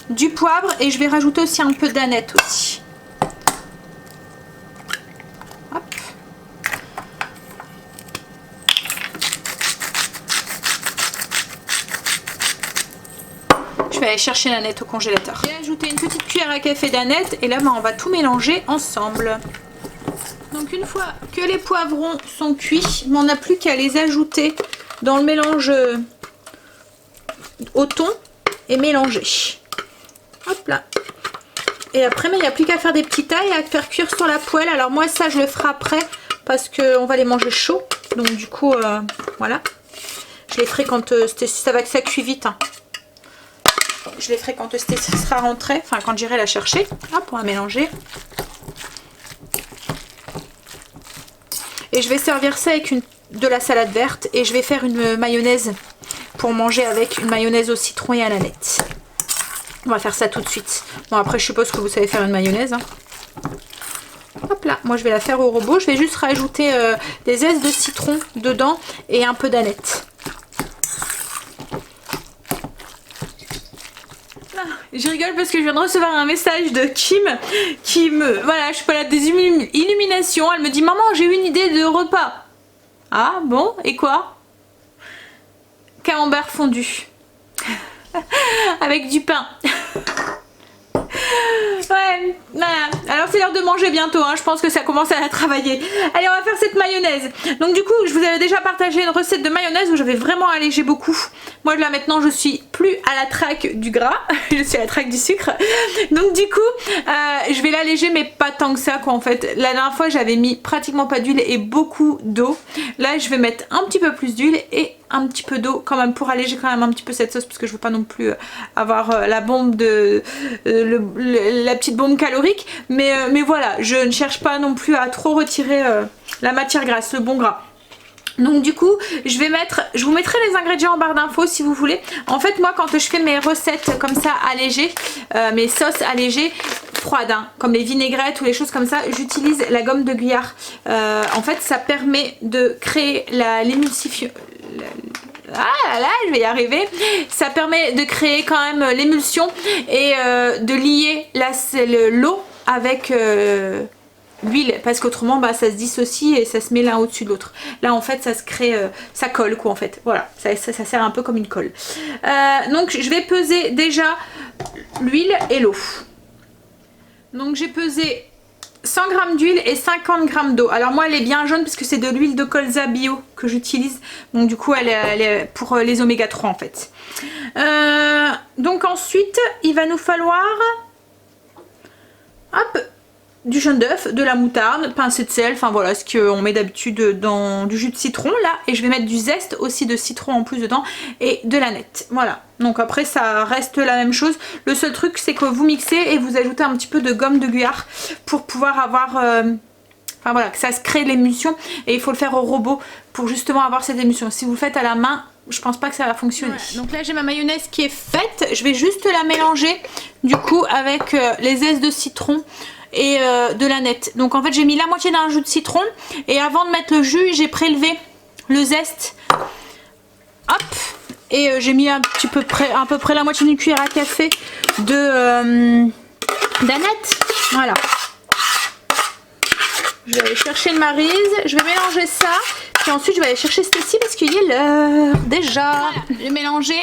du poivre et je vais rajouter aussi un peu d'aneth aussi. Hop. Je vais aller chercher l'aneth au congélateur. J'ai ajouté une petite cuillère à café d'aneth et là on va tout mélanger ensemble. Donc une fois que les poivrons sont cuits, on n'a plus qu'à les ajouter dans le mélange au thon et mélanger. Hop là. Et après il n'y a plus qu'à faire des petites tailles et à faire cuire sur la poêle. Alors moi ça je le ferai après parce qu'on va les manger chauds. Donc du coup voilà. Je les ferai quand ça cuit vite. Hein. Je les ferai quand Stécie sera rentrée, enfin quand j'irai la chercher. Hop, on va mélanger. Et je vais servir ça avec de la salade verte et je vais faire une mayonnaise pour manger avec, une mayonnaise au citron et à l'aneth. On va faire ça tout de suite. Bon après je suppose que vous savez faire une mayonnaise. Hein. Hop là, moi je vais la faire au robot. Je vais juste rajouter des zestes de citron dedans et un peu d'aneth. Je rigole parce que je viens de recevoir un message de Kim qui me... Voilà, je suis pas là des illuminations. Elle me dit « Maman, j'ai eu une idée de repas. » Ah bon, et quoi? Camembert fondu. Avec du pain. Ouais, voilà. Alors c'est l'heure de manger bientôt, hein. Je pense que ça commence à travailler. Allez, on va faire cette mayonnaise. Donc du coup, je vous avais déjà partagé une recette de mayonnaise où j'avais vraiment allégé beaucoup. Moi là maintenant, je suis plus à la traque du gras, je suis à la traque du sucre. Donc du coup, je vais l'alléger, mais pas tant que ça quoi en fait. La dernière fois, j'avais mis pratiquement pas d'huile et beaucoup d'eau. Là, je vais mettre un petit peu plus d'huile et un petit peu d'eau quand même pour alléger quand même un petit peu cette sauce parce que je veux pas non plus avoir la bombe de la petite bombe calorique, mais voilà, je ne cherche pas non plus à trop retirer la matière grasse, le bon gras. Donc du coup, je vous mettrai les ingrédients en barre d'infos si vous voulez. En fait, moi, quand je fais mes recettes comme ça allégées, mes sauces allégées, froides, hein, comme les vinaigrettes ou les choses comme ça, j'utilise la gomme de Guyard. En fait, ça permet de créer l'émulsifiant. Ah là, je vais y arriver. Ça permet de créer quand même l'émulsion et de lier l'eau avec l'huile, parce qu'autrement bah, ça se dissocie et ça se met l'un au-dessus de l'autre. Là en fait ça se crée, ça colle quoi en fait. Voilà, ça sert un peu comme une colle. Donc je vais peser déjà l'huile et l'eau. Donc j'ai pesé 100 g d'huile et 50 g d'eau. Alors moi elle est bien jaune parce que c'est de l'huile de colza bio que j'utilise. Donc du coup elle est pour les oméga 3 en fait. Donc ensuite il va nous falloir hop, du jaune d'œuf, de la moutarde, pincée de sel, enfin voilà ce qu'on met d'habitude dans du jus de citron là, et je vais mettre du zeste aussi de citron en plus dedans et de l'aneth. Voilà, donc après ça reste la même chose. Le seul truc c'est que vous mixez et vous ajoutez un petit peu de gomme de Guyard pour pouvoir avoir enfin voilà, que ça se crée l'émulsion, et il faut le faire au robot pour justement avoir cette émulsion. Si vous le faites à la main, je pense pas que ça va fonctionner. Ouais, donc là j'ai ma mayonnaise qui est faite, je vais juste la mélanger du coup avec les zestes de citron et de l'aneth. Donc en fait j'ai mis la moitié d'un jus de citron, et avant de mettre le jus j'ai prélevé le zeste, hop, et j'ai mis à peu près la moitié d'une cuillère à café de d'aneth. Voilà, je vais aller chercher le maryse, je vais mélanger ça, puis ensuite je vais aller chercher Stacy parce qu'il est l'heure déjà. Voilà, j'ai mélangé.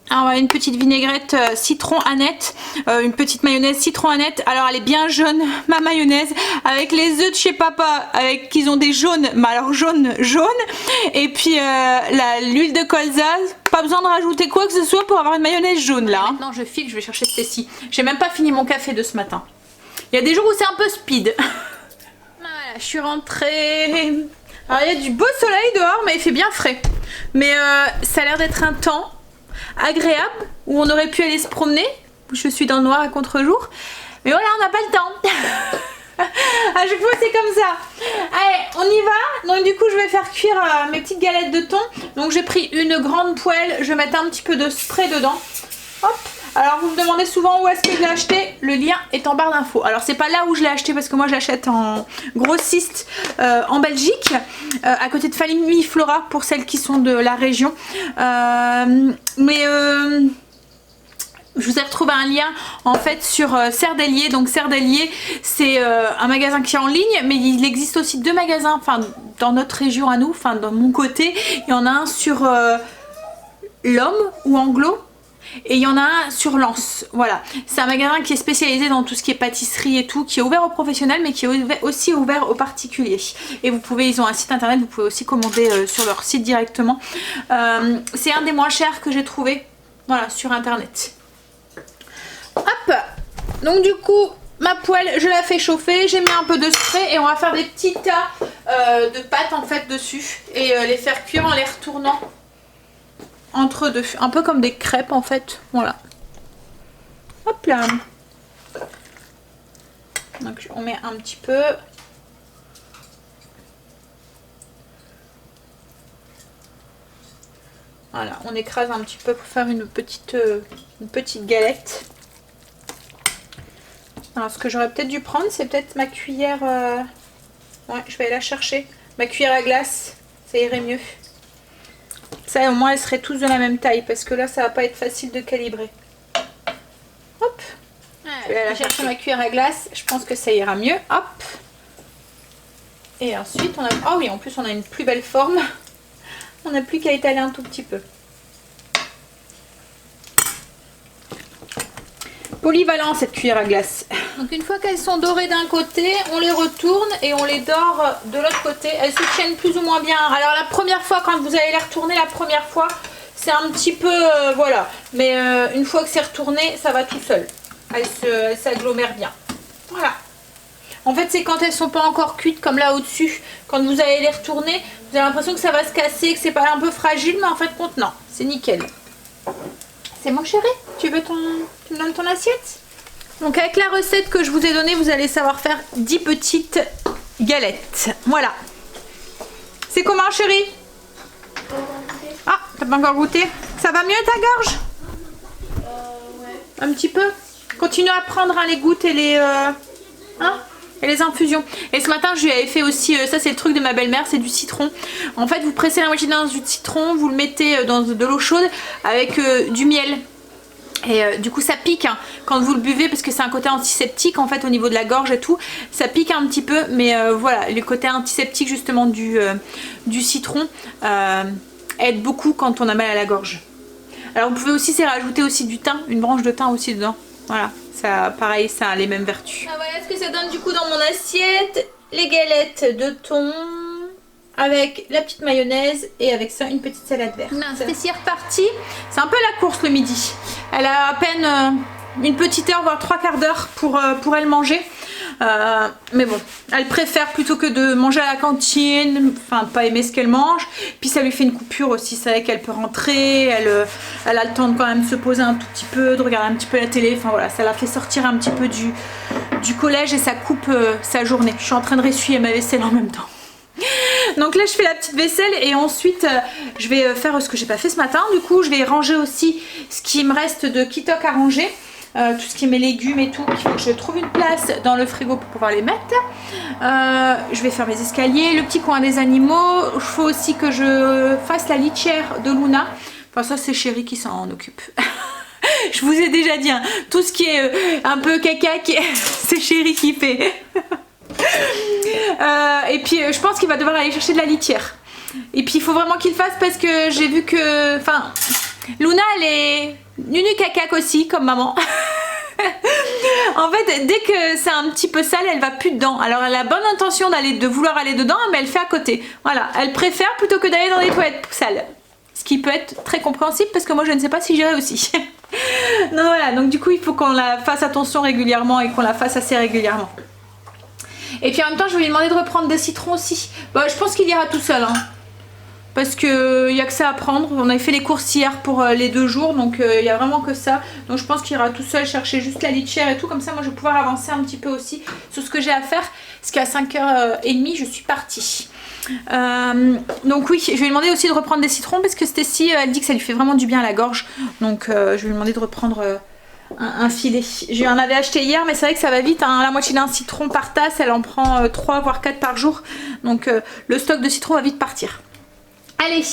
Alors, une petite vinaigrette citron aneth, une petite mayonnaise citron aneth. Alors elle est bien jaune ma mayonnaise, avec les œufs de chez papa, avec qu'ils ont des jaunes, mais alors jaune, et puis l'huile de colza. Pas besoin de rajouter quoi que ce soit pour avoir une mayonnaise jaune là. Maintenant je file, je vais chercher Stacy. J'ai même pas fini mon café de ce matin. Il y a des jours où c'est un peu speed. Voilà, je suis rentrée. Alors il y a du beau soleil dehors, mais il fait bien frais. Mais ça a l'air d'être un temps agréable où on aurait pu aller se promener. Je suis dans le noir à contre-jour, mais voilà, on n'a pas le temps. À chaque fois c'est comme ça. Allez, on y va. Donc du coup je vais faire cuire mes petites galettes de thon. Donc j'ai pris une grande poêle, je vais mettre un petit peu de spray dedans. Hop. Alors vous me demandez souvent où est-ce que je l'ai acheté, le lien est en barre d'infos. Alors c'est pas là où je l'ai acheté parce que moi je l'achète en grossiste en Belgique, à côté de Famille Flora pour celles qui sont de la région. Je vous ai retrouvé un lien en fait sur Serdellier. Donc Serdellier c'est un magasin qui est en ligne, mais il existe aussi deux magasins, enfin dans notre région à nous, enfin dans mon côté. Il y en a un sur l'Homme ou Anglo. Et il y en a un sur Lens, voilà. C'est un magasin qui est spécialisé dans tout ce qui est pâtisserie et tout, qui est ouvert aux professionnels mais qui est aussi ouvert aux particuliers. Et vous pouvez, ils ont un site internet, vous pouvez aussi commander sur leur site directement. C'est un des moins chers que j'ai trouvé, voilà, sur internet. Hop, donc du coup, ma poêle, je la fais chauffer, j'ai mis un peu de spray et on va faire des petits tas de pâtes en fait dessus et les faire cuire en les retournant entre deux, un peu comme des crêpes en fait, voilà. Hop là. Donc on met un petit peu. Voilà, on écrase un petit peu pour faire une petite galette. Alors ce que j'aurais peut-être dû prendre, c'est peut-être ma cuillère. Ouais, je vais aller la chercher. Ma cuillère à glace, ça irait mieux. Ça au moins elles seraient tous de la même taille parce que là ça va pas être facile de calibrer. Hop. Je vais aller chercher ma cuillère à glace, je pense que ça ira mieux. Hop. Et ensuite on a... Oh oui, en plus on a une plus belle forme. On n'a plus qu'à étaler un tout petit peu. Polyvalent cette cuillère à glace. Donc une fois qu'elles sont dorées d'un côté, on les retourne et on les dore de l'autre côté. Elles se tiennent plus ou moins bien. Alors la première fois, quand vous allez les retourner la première fois, c'est un petit peu... voilà. Mais une fois que c'est retourné, ça va tout seul. Elles s'agglomèrent bien. Voilà. En fait, c'est quand elles sont pas encore cuites, comme là au-dessus. Quand vous allez les retourner, vous avez l'impression que ça va se casser, que c'est pas un peu fragile, mais en fait, compte, non. C'est nickel. C'est mon chéri, tu me donnes ton assiette? Donc avec la recette que je vous ai donnée, vous allez savoir faire 10 petites galettes. Voilà. C'est comment chérie? Ah, t'as pas encore goûté? Ça va mieux ta gorge? Ouais. Un petit peu? Continue à prendre hein, les gouttes et les... et les infusions. Et ce matin je lui avais fait aussi, ça c'est le truc de ma belle-mère, c'est du citron. En fait vous pressez la moitié d'un du citron, vous le mettez dans de l'eau chaude avec du miel. Et du coup ça pique hein, quand vous le buvez parce que c'est un côté antiseptique en fait au niveau de la gorge et tout. Ça pique un petit peu mais voilà, le côté antiseptique justement du citron aide beaucoup quand on a mal à la gorge. Alors vous pouvez aussi rajouter aussi du thym, une branche de thym aussi dedans. Voilà, ça pareil, ça a les mêmes vertus. Ah, voilà ce que ça donne du coup dans mon assiette. Les galettes de thon avec la petite mayonnaise et avec ça une petite salade verte. C'est reparti. C'est un peu la course le midi. Elle a à peine une petite heure voire 3/4 d'heure pour elle manger. Mais bon, elle préfère plutôt que de manger à la cantine, enfin pas aimer ce qu'elle mange. Puis ça lui fait une coupure aussi, c'est vrai qu'elle peut rentrer, elle a le temps de quand même se poser un tout petit peu, de regarder un petit peu la télé. Enfin voilà, ça la fait sortir un petit peu du collège et ça coupe sa journée. Je suis en train de ressuyer ma vaisselle en même temps. Donc là je fais la petite vaisselle et ensuite je vais faire ce que j'ai pas fait ce matin. Du coup je vais ranger aussi ce qui me reste de kitok à ranger. Tout ce qui est mes légumes et tout, il faut que je trouve une place dans le frigo pour pouvoir les mettre. Je vais faire mes escaliers, le petit coin des animaux. Il faut aussi que je fasse la litière de Luna. Enfin ça c'est chérie qui s'en occupe. Je vous ai déjà dit, hein, tout ce qui est un peu caca, c'est chérie qui fait. Et puis je pense qu'il va devoir aller chercher de la litière. Et puis il faut vraiment qu'il le fasse parce que j'ai vu que... Enfin, Luna elle est nunu cacac aussi comme maman. En fait dès que c'est un petit peu sale elle va plus dedans. Alors elle a bonne intention de vouloir aller dedans mais elle fait à côté. Voilà, elle préfère plutôt que d'aller dans les toilettes sales. Ce qui peut être très compréhensible parce que moi je ne sais pas si j'irai aussi. Non voilà, donc du coup il faut qu'on la fasse attention régulièrement et qu'on la fasse assez régulièrement. Et puis en même temps je vais lui demander de reprendre des citrons aussi. Bah, je pense qu'il ira tout seul hein. Parce qu'il n'y a que ça à prendre. On avait fait les courses hier pour les 2 jours. Donc il n'y a vraiment que ça. Donc je pense qu'il ira tout seul chercher juste la litière et tout. Comme ça moi je vais pouvoir avancer un petit peu aussi sur ce que j'ai à faire. Parce qu'à 5h30 je suis partie. Donc oui, je vais lui demander aussi de reprendre des citrons. Parce que Stécie elle dit que ça lui fait vraiment du bien à la gorge. Donc je vais lui demander de reprendre... un filet. Je en avais acheté hier mais c'est vrai que ça va vite hein. La moitié d'un citron par tasse elle en prend 3 voire 4 par jour. Donc le stock de citron va vite partir. Allez,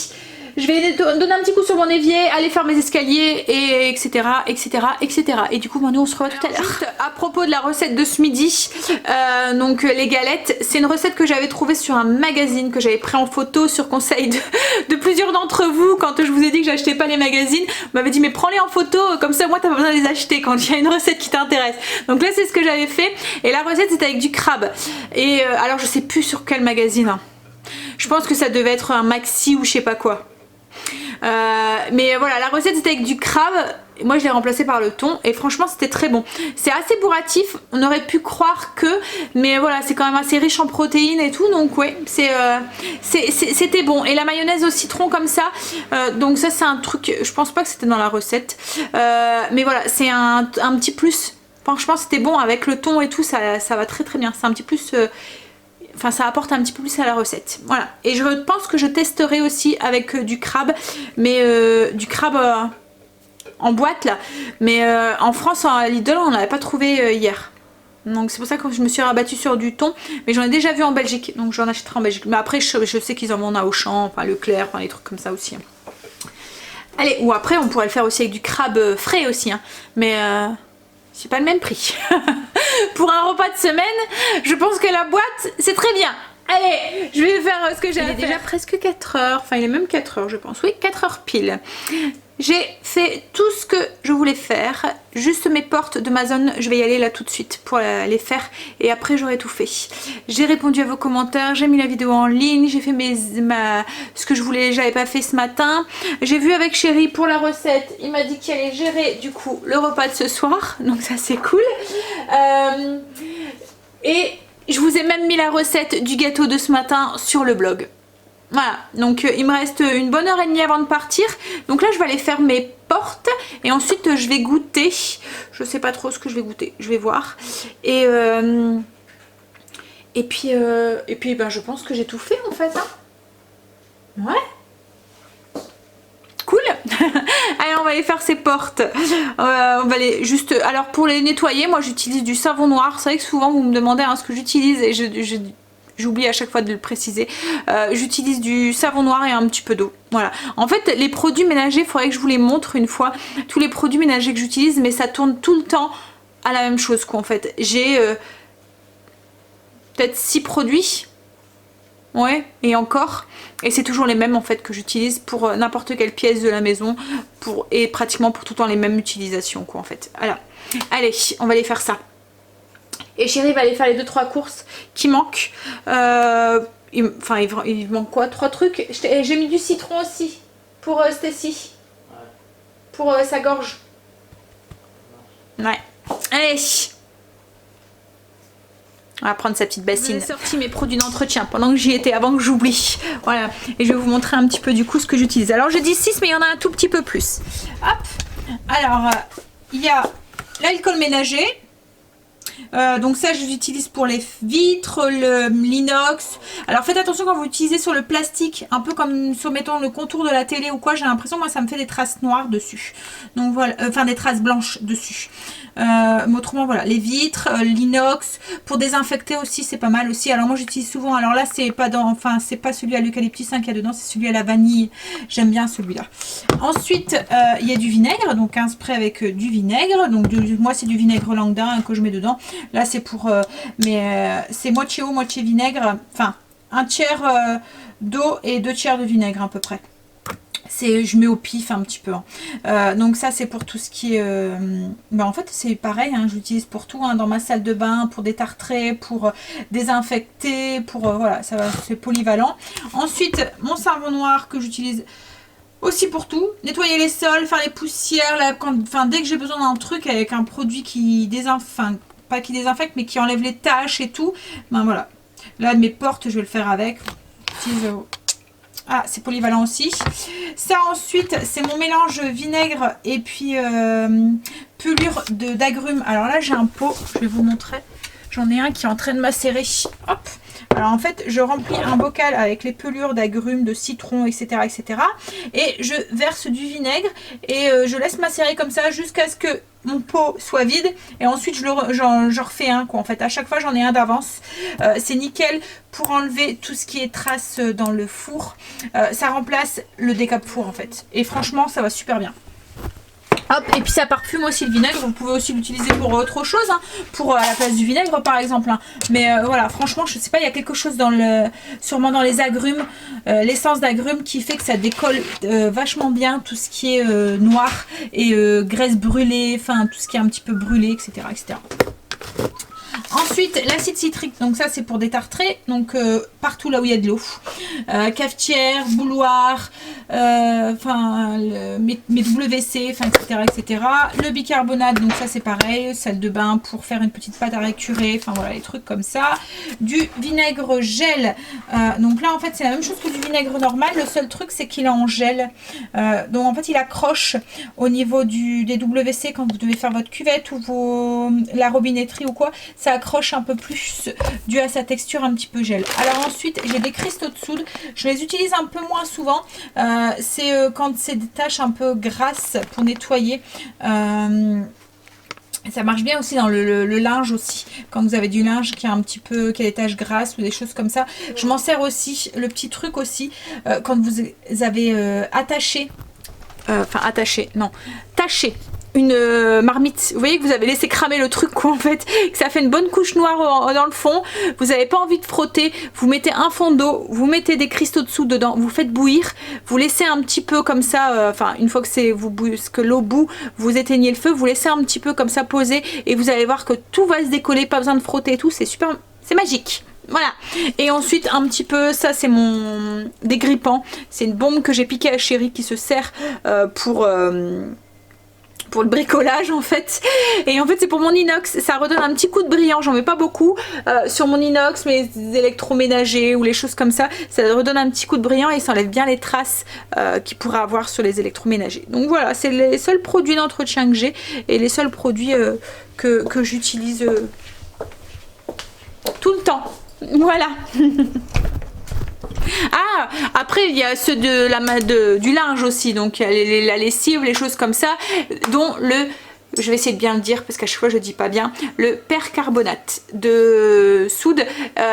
je vais donner un petit coup sur mon évier, aller faire mes escaliers et etc etc etc. Et du coup nous on se revoit tout à l'heure. À propos de la recette de ce midi, donc les galettes, c'est une recette que j'avais trouvée sur un magazine que j'avais pris en photo sur conseil de plusieurs d'entre vous. Quand je vous ai dit que j'achetais pas les magazines, vous m'avez dit mais prends-les en photo, comme ça moi t'as pas besoin de les acheter quand il y a une recette qui t'intéresse. Donc là c'est ce que j'avais fait et la recette c'était avec du crabe. Et alors je sais plus sur quel magazine hein. Je pense que ça devait être un maxi ou je sais pas quoi. Mais voilà, la recette c'était avec du crabe. Moi je l'ai remplacé par le thon et franchement c'était très bon. C'est assez bourratif, on aurait pu croire que, mais voilà c'est quand même assez riche en protéines et tout. Donc ouais, c'était bon. Et la mayonnaise au citron comme ça, donc ça c'est un truc, je pense pas que c'était dans la recette. Mais voilà, c'est un petit plus. Franchement c'était bon avec le thon et tout, ça va très très bien. C'est un petit plus... Enfin ça apporte un petit peu plus à la recette. Voilà. Et je pense que je testerai aussi avec du crabe. Mais du crabe en boîte là. Mais en France, à Lidl, on n'avait pas trouvé hier. Donc c'est pour ça que je me suis rabattue sur du thon. Mais j'en ai déjà vu en Belgique. Donc j'en achèterai en Belgique. Mais après je sais qu'ils en vendent à Auchan, enfin Leclerc, enfin des trucs comme ça aussi. Allez, ou après on pourrait le faire aussi avec du crabe frais aussi. Hein. Mais... c'est pas le même prix. Pour un repas de semaine, je pense que la boîte, c'est très bien. Allez, je vais faire ce que j'ai à faire. Il est déjà presque 4 heures. Enfin, il est même 4 heures, je pense. Oui, 4 heures pile. J'ai fait tout ce que je voulais faire. Juste mes portes de ma zone, je vais y aller là tout de suite pour les faire. Et après, j'aurai tout fait. J'ai répondu à vos commentaires. J'ai mis la vidéo en ligne. J'ai fait ce que je voulais, j'avais pas fait ce matin. J'ai vu avec Chéri pour la recette. Il m'a dit qu'il allait gérer du coup le repas de ce soir. Donc ça, c'est cool. Et je vous ai même mis la recette du gâteau de ce matin sur le blog. Voilà, donc il me reste une bonne heure et demie avant de partir. Donc là je vais aller faire mes portes et ensuite je vais goûter. Je sais pas trop ce que je vais goûter, je vais voir. Et puis ben, je pense que j'ai tout fait en fait. Hein. Ouais. Cool. Allez, on va aller faire ces portes. On va aller juste... Alors pour les nettoyer, moi j'utilise du savon noir. C'est vrai que souvent vous me demandez ce que j'utilise et j'oublie à chaque fois de le préciser. J'utilise du savon noir et un petit peu d'eau. Voilà. En fait, les produits ménagers, il faudrait que je vous les montre une fois. Tous les produits ménagers que j'utilise, mais ça tourne tout le temps à la même chose quoi en fait. J'ai peut-être 6 produits. Ouais, et encore. Et c'est toujours les mêmes en fait que j'utilise pour n'importe quelle pièce de la maison. Et pratiquement pour tout le temps les mêmes utilisations quoi en fait. Voilà. Allez, on va aller faire ça. Et chérie va aller faire les 2-3 courses qui manquent. Il manque quoi? 3 trucs. J'ai mis du citron aussi pour Stacy. Ouais. Pour sa gorge. Ouais. Allez. On va prendre sa petite bassine. J'ai sorti mes produits d'entretien pendant que j'y étais, avant que j'oublie. Voilà. Et je vais vous montrer un petit peu du coup ce que j'utilise. Alors je dis 6 mais il y en a un tout petit peu plus. Hop. Alors il y a l'alcool ménager. Donc ça je l'utilise pour les vitres, l'inox. Alors faites attention quand vous l'utilisez sur le plastique, un peu comme sur mettons le contour de la télé ou quoi, j'ai l'impression moi ça me fait des traces noires dessus. Donc voilà, enfin des traces blanches dessus. Mais autrement voilà, les vitres, l'inox, pour désinfecter aussi c'est pas mal aussi. Alors moi j'utilise souvent, alors là c'est pas dans, enfin c'est pas celui à l'eucalyptus qu'il y a dedans, c'est celui à la vanille. J'aime bien celui-là. Ensuite il y a du vinaigre, donc un spray avec du vinaigre. Donc moi c'est du vinaigre Langda que je mets dedans. Là c'est pour c'est moitié eau, moitié vinaigre, enfin un tiers d'eau et 2 tiers de vinaigre à peu près. Je mets au pif un petit peu. Hein. Donc ça c'est pour tout ce qui est... en fait c'est pareil, hein, j'utilise pour tout, hein, dans ma salle de bain, pour détartrer, pour désinfecter, pour... voilà, c'est polyvalent. Ensuite mon savon noir que j'utilise aussi pour tout, nettoyer les sols, faire les poussières, là, dès que j'ai besoin d'un truc avec un produit qui désinfecte, pas qui désinfecte mais qui enlève les taches et tout, ben voilà. Là mes portes je vais le faire avec. Ah, c'est polyvalent aussi. Ça ensuite, c'est mon mélange vinaigre et puis pelure d'agrumes. Alors là, j'ai un pot, je vais vous montrer. J'en ai un qui est en train de macérer. Hop. Alors en fait, je remplis un bocal avec les pelures d'agrumes, de citron, etc., etc. Et je verse du vinaigre et je laisse macérer comme ça jusqu'à ce que mon pot soit vide. Et ensuite, j'en refais un, quoi. En fait, à chaque fois, j'en ai un d'avance. C'est nickel pour enlever tout ce qui est traces dans le four. Ça remplace le décape-four, en fait. Et franchement, ça va super bien. Hop, et puis ça parfume aussi le vinaigre, vous pouvez aussi l'utiliser pour autre chose, hein, pour à la place du vinaigre par exemple. Hein. Mais voilà, franchement, je sais pas, il y a quelque chose sûrement dans les agrumes, l'essence d'agrumes qui fait que ça décolle vachement bien tout ce qui est noir et graisse brûlée, enfin tout ce qui est un petit peu brûlé, etc. etc. Ensuite, l'acide citrique, donc ça c'est pour détartrer, donc partout là où il y a de l'eau. Cafetière, bouilloire, mes WC, etc., etc. Le bicarbonate, donc ça c'est pareil, salle de bain pour faire une petite pâte à récurer, enfin voilà, les trucs comme ça. Du vinaigre gel, donc là en fait c'est la même chose que du vinaigre normal, le seul truc c'est qu'il est en gel. Donc en fait il accroche au niveau des WC quand vous devez faire votre cuvette ou la robinetterie ou quoi, ça accroche un peu plus dû à sa texture un petit peu gel. Alors ensuite j'ai des cristaux de soude, je les utilise un peu moins souvent, c'est quand c'est des taches un peu grasses pour nettoyer. Ça marche bien aussi dans le linge aussi, quand vous avez du linge qui a un petit peu, qui a des taches grasses ou des choses comme ça. Je m'en sers aussi, le petit truc aussi, quand vous avez taché une marmite, vous voyez que vous avez laissé cramer le truc quoi en fait, que ça fait une bonne couche noire dans le fond, vous n'avez pas envie de frotter, vous mettez un fond d'eau, vous mettez des cristaux de soude dedans, vous faites bouillir, vous laissez un petit peu comme ça, une fois que l'eau bout, vous éteignez le feu, vous laissez un petit peu comme ça poser et vous allez voir que tout va se décoller, pas besoin de frotter et tout, c'est super, c'est magique. Voilà, et ensuite un petit peu, ça c'est mon dégrippant, c'est une bombe que j'ai piquée à Chérie qui se sert pour le bricolage en fait, et en fait c'est pour mon inox, ça redonne un petit coup de brillant, j'en mets pas beaucoup sur mon inox, mes électroménagers ou les choses comme ça redonne un petit coup de brillant et ça enlève bien les traces qu'il pourrait avoir sur les électroménagers. Donc voilà, c'est les seuls produits d'entretien que j'ai et les seuls produits que j'utilise tout le temps, voilà. Ah, après il y a ceux du linge aussi, donc il y a la lessive, les choses comme ça, dont je vais essayer de bien le dire parce qu'à chaque fois je dis pas bien, le percarbonate de soude,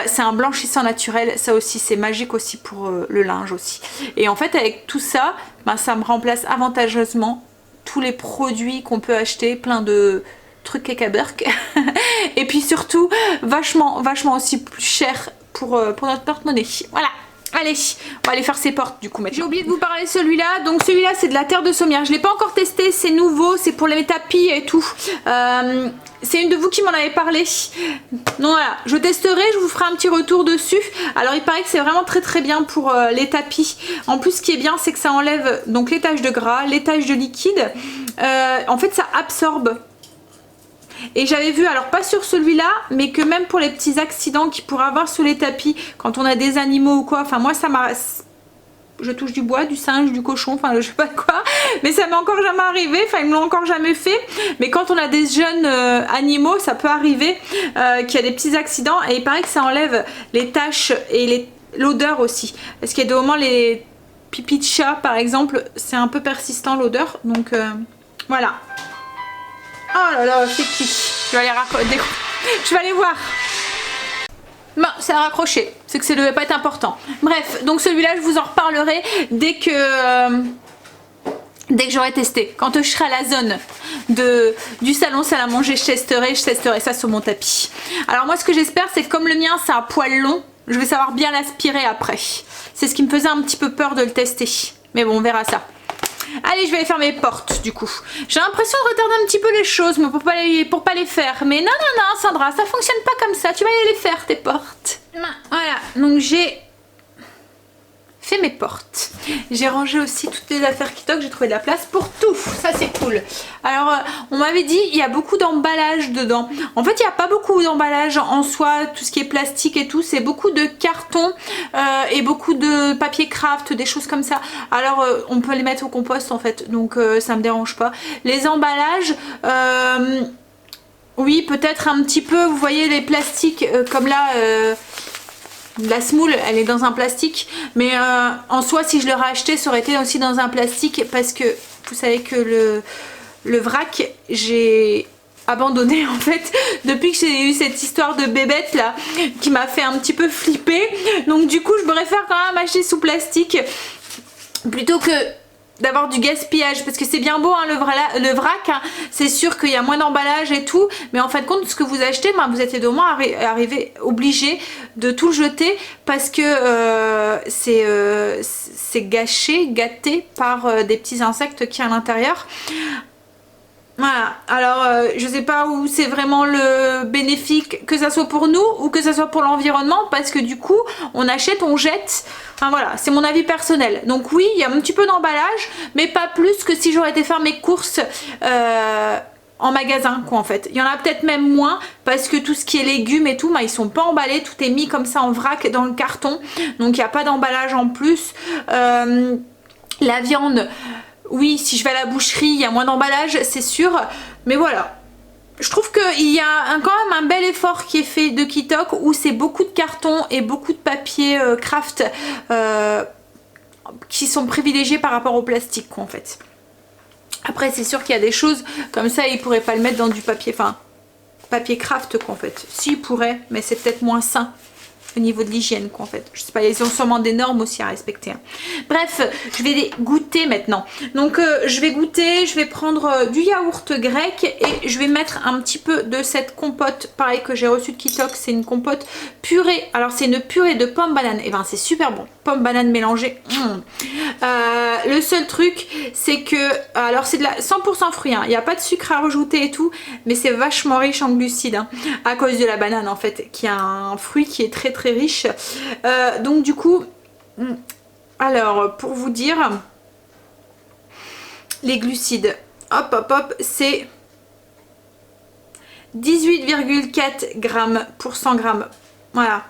c'est un blanchissant naturel, ça aussi c'est magique aussi pour le linge aussi. Et en fait avec tout ça, ben, ça me remplace avantageusement tous les produits qu'on peut acheter, plein de trucs Kekaberk et puis surtout vachement aussi plus cher pour notre porte-monnaie, voilà. Allez, on va aller faire ses portes du coup maintenant. J'ai oublié de vous parler de celui-là. Donc celui-là c'est de la terre de sommière. Je ne l'ai pas encore testé, c'est nouveau, c'est pour les tapis et tout. C'est une de vous qui m'en avait parlé. Donc voilà, je testerai, je vous ferai un petit retour dessus. Alors il paraît que c'est vraiment très bien pour les tapis. En plus ce qui est bien c'est que ça enlève donc les taches de gras, les taches de liquide. En fait ça absorbe. Et j'avais vu, alors pas sur celui-là, mais que même pour les petits accidents qu'il pourrait avoir sur les tapis, quand on a des animaux ou quoi, enfin moi ça m'a... Je touche du bois, du singe, du cochon, enfin je sais pas quoi, mais ça m'est encore jamais arrivé, enfin ils me l'ont encore jamais fait, mais quand on a des jeunes animaux, ça peut arriver qu'il y a des petits accidents, et il paraît que ça enlève les taches et l'odeur aussi, parce qu'il y a des moments, les pipis de chat par exemple, c'est un peu persistant l'odeur, donc voilà. Oh là là, c'est qui? Je vais aller voir. Bon, ça a raccroché. C'est que ça devait pas être important. Bref, donc celui-là, je vous en reparlerai dès que j'aurai testé. Quand je serai à la zone du salon salle à manger, je testerai ça sur mon tapis. Alors moi, ce que j'espère, c'est que comme le mien, c'est un poil long, je vais savoir bien l'aspirer après. C'est ce qui me faisait un petit peu peur de le tester. Mais bon, on verra ça. Allez, je vais aller faire mes portes du coup. J'ai l'impression de retarder un petit peu les choses mais pour pas les faire. Mais non, Sandra, ça fonctionne pas comme ça. Tu vas aller les faire tes portes. Voilà, donc j'ai fait mes portes. J'ai rangé aussi toutes les affaires Kitok, j'ai trouvé de la place pour tout. Ça c'est cool. Alors on m'avait dit il y a beaucoup d'emballage dedans. En fait il n'y a pas beaucoup d'emballage en soi, tout ce qui est plastique et tout, c'est beaucoup de carton et beaucoup de papier craft, des choses comme ça. Alors on peut les mettre au compost en fait, donc ça me dérange pas. Les emballages, oui peut-être un petit peu, vous voyez les plastiques comme là... la semoule elle est dans un plastique, mais en soi si je l'aurais acheté ça aurait été aussi dans un plastique parce que vous savez que le vrac j'ai abandonné en fait depuis que j'ai eu cette histoire de bébête là qui m'a fait un petit peu flipper, donc du coup je préfère quand même acheter sous plastique plutôt que d'avoir du gaspillage, parce que c'est bien beau hein, le vrac hein, c'est sûr qu'il y a moins d'emballage et tout, mais en fin de compte ce que vous achetez, ben, vous êtes au moins obligé de tout jeter parce que c'est gâté par des petits insectes qui à l'intérieur. Voilà, alors je sais pas où c'est vraiment le bénéfique, que ça soit pour nous ou que ça soit pour l'environnement, parce que du coup on achète, on jette, enfin voilà, c'est mon avis personnel. Donc oui, il y a un petit peu d'emballage, mais pas plus que si j'aurais été faire mes courses en magasin quoi en fait. Il y en a peut-être même moins, parce que tout ce qui est légumes et tout, bah, ils sont pas emballés, tout est mis comme ça en vrac dans le carton, donc il n'y a pas d'emballage en plus. La viande... Oui, si je vais à la boucherie, il y a moins d'emballage, c'est sûr. Mais voilà. Je trouve qu'il y a quand même un bel effort qui est fait de Kitok où c'est beaucoup de carton et beaucoup de papier craft qui sont privilégiés par rapport au plastique, quoi, en fait. Après, c'est sûr qu'il y a des choses comme ça, ils pourraient pas le mettre dans du papier, enfin, papier craft, quoi, en fait. Si, ils pourraient, mais c'est peut-être moins sain au niveau de l'hygiène quoi en fait, je sais pas, ils ont sûrement des normes aussi à respecter hein. Bref, je vais les goûter maintenant, donc je vais goûter, je vais prendre du yaourt grec et je vais mettre un petit peu de cette compote pareil que j'ai reçue de Kitok, c'est une compote purée, alors c'est une purée de pommes banane, et ben c'est super bon, pommes banane mélangées. Le seul truc c'est que, alors c'est de la 100% fruit hein. Il n'y a pas de sucre à rajouter et tout, mais c'est vachement riche en glucides hein, à cause de la banane en fait, qui a un fruit qui est très riche, donc du coup alors pour vous dire les glucides hop hop hop, c'est 18,4 grammes pour 100 grammes. Voilà.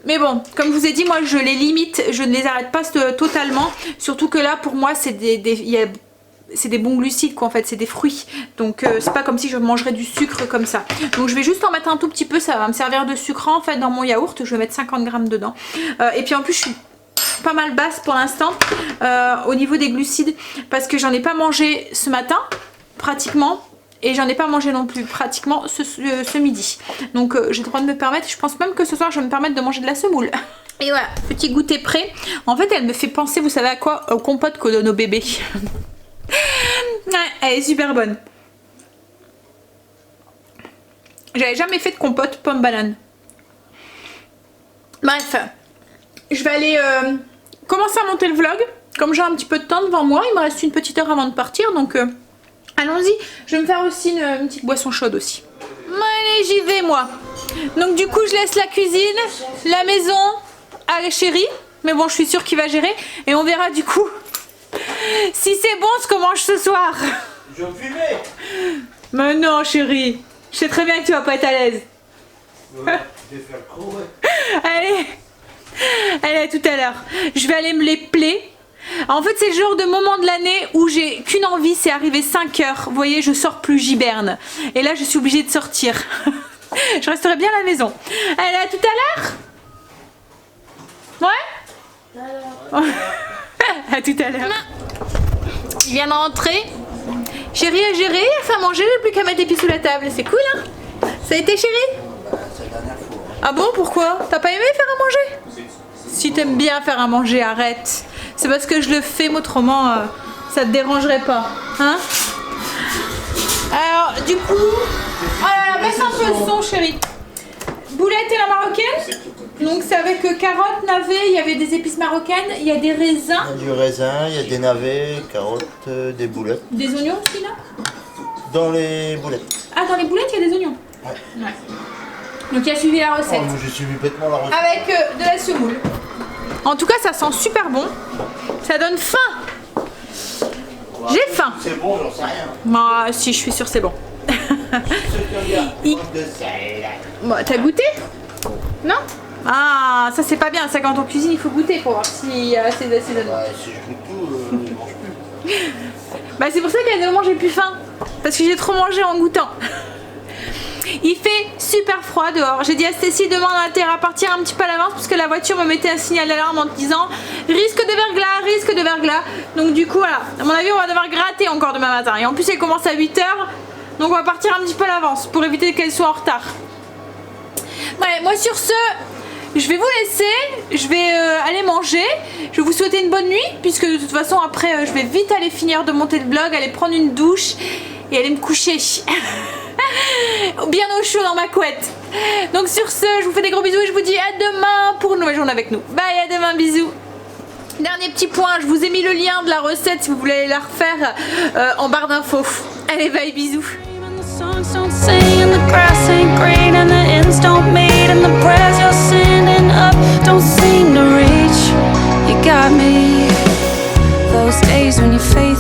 Mais bon, comme je vous ai dit, moi je les limite, je ne les arrête pas totalement. Surtout que là, pour moi, c'est des bons glucides quoi en fait, c'est des fruits. Donc c'est pas comme si je mangerais du sucre comme ça. Donc je vais juste en mettre un tout petit peu, ça va me servir de sucrant en fait dans mon yaourt. Je vais mettre 50 grammes dedans. Et puis en plus, je suis pas mal basse pour l'instant au niveau des glucides parce que j'en ai pas mangé ce matin pratiquement. Et j'en ai pas mangé non plus pratiquement ce midi. Donc j'ai le droit de me permettre. Je pense même que ce soir je vais me permettre de manger de la semoule. Et voilà, petit goûter prêt. En fait elle me fait penser, vous savez à quoi? Aux compotes qu'on donne aux bébés. Ouais, elle est super bonne. J'avais jamais fait de compote pomme banane. Bref, je vais aller commencer à monter le vlog. Comme j'ai un petit peu de temps devant moi, il me reste une petite heure avant de partir. Donc allons-y, je vais me faire aussi une petite boisson chaude aussi. Allez, j'y vais moi. Donc du coup, je laisse la cuisine, la maison à la chérie. Mais bon, je suis sûre qu'il va gérer. Et on verra du coup si c'est bon ce qu'on mange ce soir. Je vais fumer. Mais non, chérie. Je sais très bien que tu vas pas être à l'aise. Ouais, je vais faire courir. Allez. Allez, à tout à l'heure. Je vais aller me les plaire. En fait, c'est le genre de moment de l'année où j'ai qu'une envie, c'est arriver 5 heures. Vous voyez, je sors plus, j'hiberne. Et là, je suis obligée de sortir. Je resterai bien à la maison. Allez, à tout à l'heure. Ouais. À tout à l'heure. Il vient de rentrer. Chérie a géré, elle fait à manger, j'ai plus qu'à mettre des pieds sous la table. C'est cool, hein? Ça a été, chérie? C'est la dernière fois. Ah bon, pourquoi? T'as pas aimé faire à manger? Si t'aimes bien faire à manger, arrête. C'est parce que je le fais, mais autrement, ça te dérangerait pas. Hein? Alors, du coup... Oh là là, baisse un peu le son, chérie. Boulette et la marocaine. Donc c'est avec carottes, navets, il y avait des épices marocaines, il y a des raisins. Il y a du raisin, il y a des navets, carottes, des boulettes. Des oignons aussi, là? Dans les boulettes. Ah, dans les boulettes, il y a des oignons? Ouais. Donc il a suivi la recette. Oh, moi j'ai suivi bêtement la recette. Avec de la semoule. En tout cas, ça sent super bon. Ça donne faim. J'ai faim. C'est bon, j'en sais rien. Moi, si, je suis sûre c'est bon. Bon, t'as goûté? Non? Ah, ça c'est pas bien. Ça, quand on cuisine, il faut goûter pour voir s'il y a assez d'assaisonnement. Ouais, si je goûte tout, je mange plus. Bah, c'est pour ça qu'à des moments, j'ai plus faim. Parce que j'ai trop mangé en goûtant. Il fait super froid dehors. J'ai dit à Stécie demain on a intérêt à partir un petit peu à l'avance parce que la voiture me mettait un signal d'alarme en disant risque de verglas, risque de verglas. Donc du coup voilà, à mon avis on va devoir gratter encore demain matin. Et en plus elle commence à 8 h. Donc on va partir un petit peu à l'avance pour éviter qu'elle soit en retard. Ouais, moi sur ce, je vais vous laisser. Je vais aller manger. Je vais vous souhaiter une bonne nuit puisque de toute façon après je vais vite aller finir de monter le vlog, aller prendre une douche et aller me coucher. Bien au chaud dans ma couette. Donc sur ce, je vous fais des gros bisous et je vous dis à demain pour une nouvelle journée avec nous. Bye, à demain, bisous. Dernier petit point, je vous ai mis le lien de la recette si vous voulez aller la refaire en barre d'infos. Allez, bye, bisous. Songs don't sing and the grass ain't green and the ends don't meet and the prayers you're sending up don't seem to reach. You got me. Those days when your faith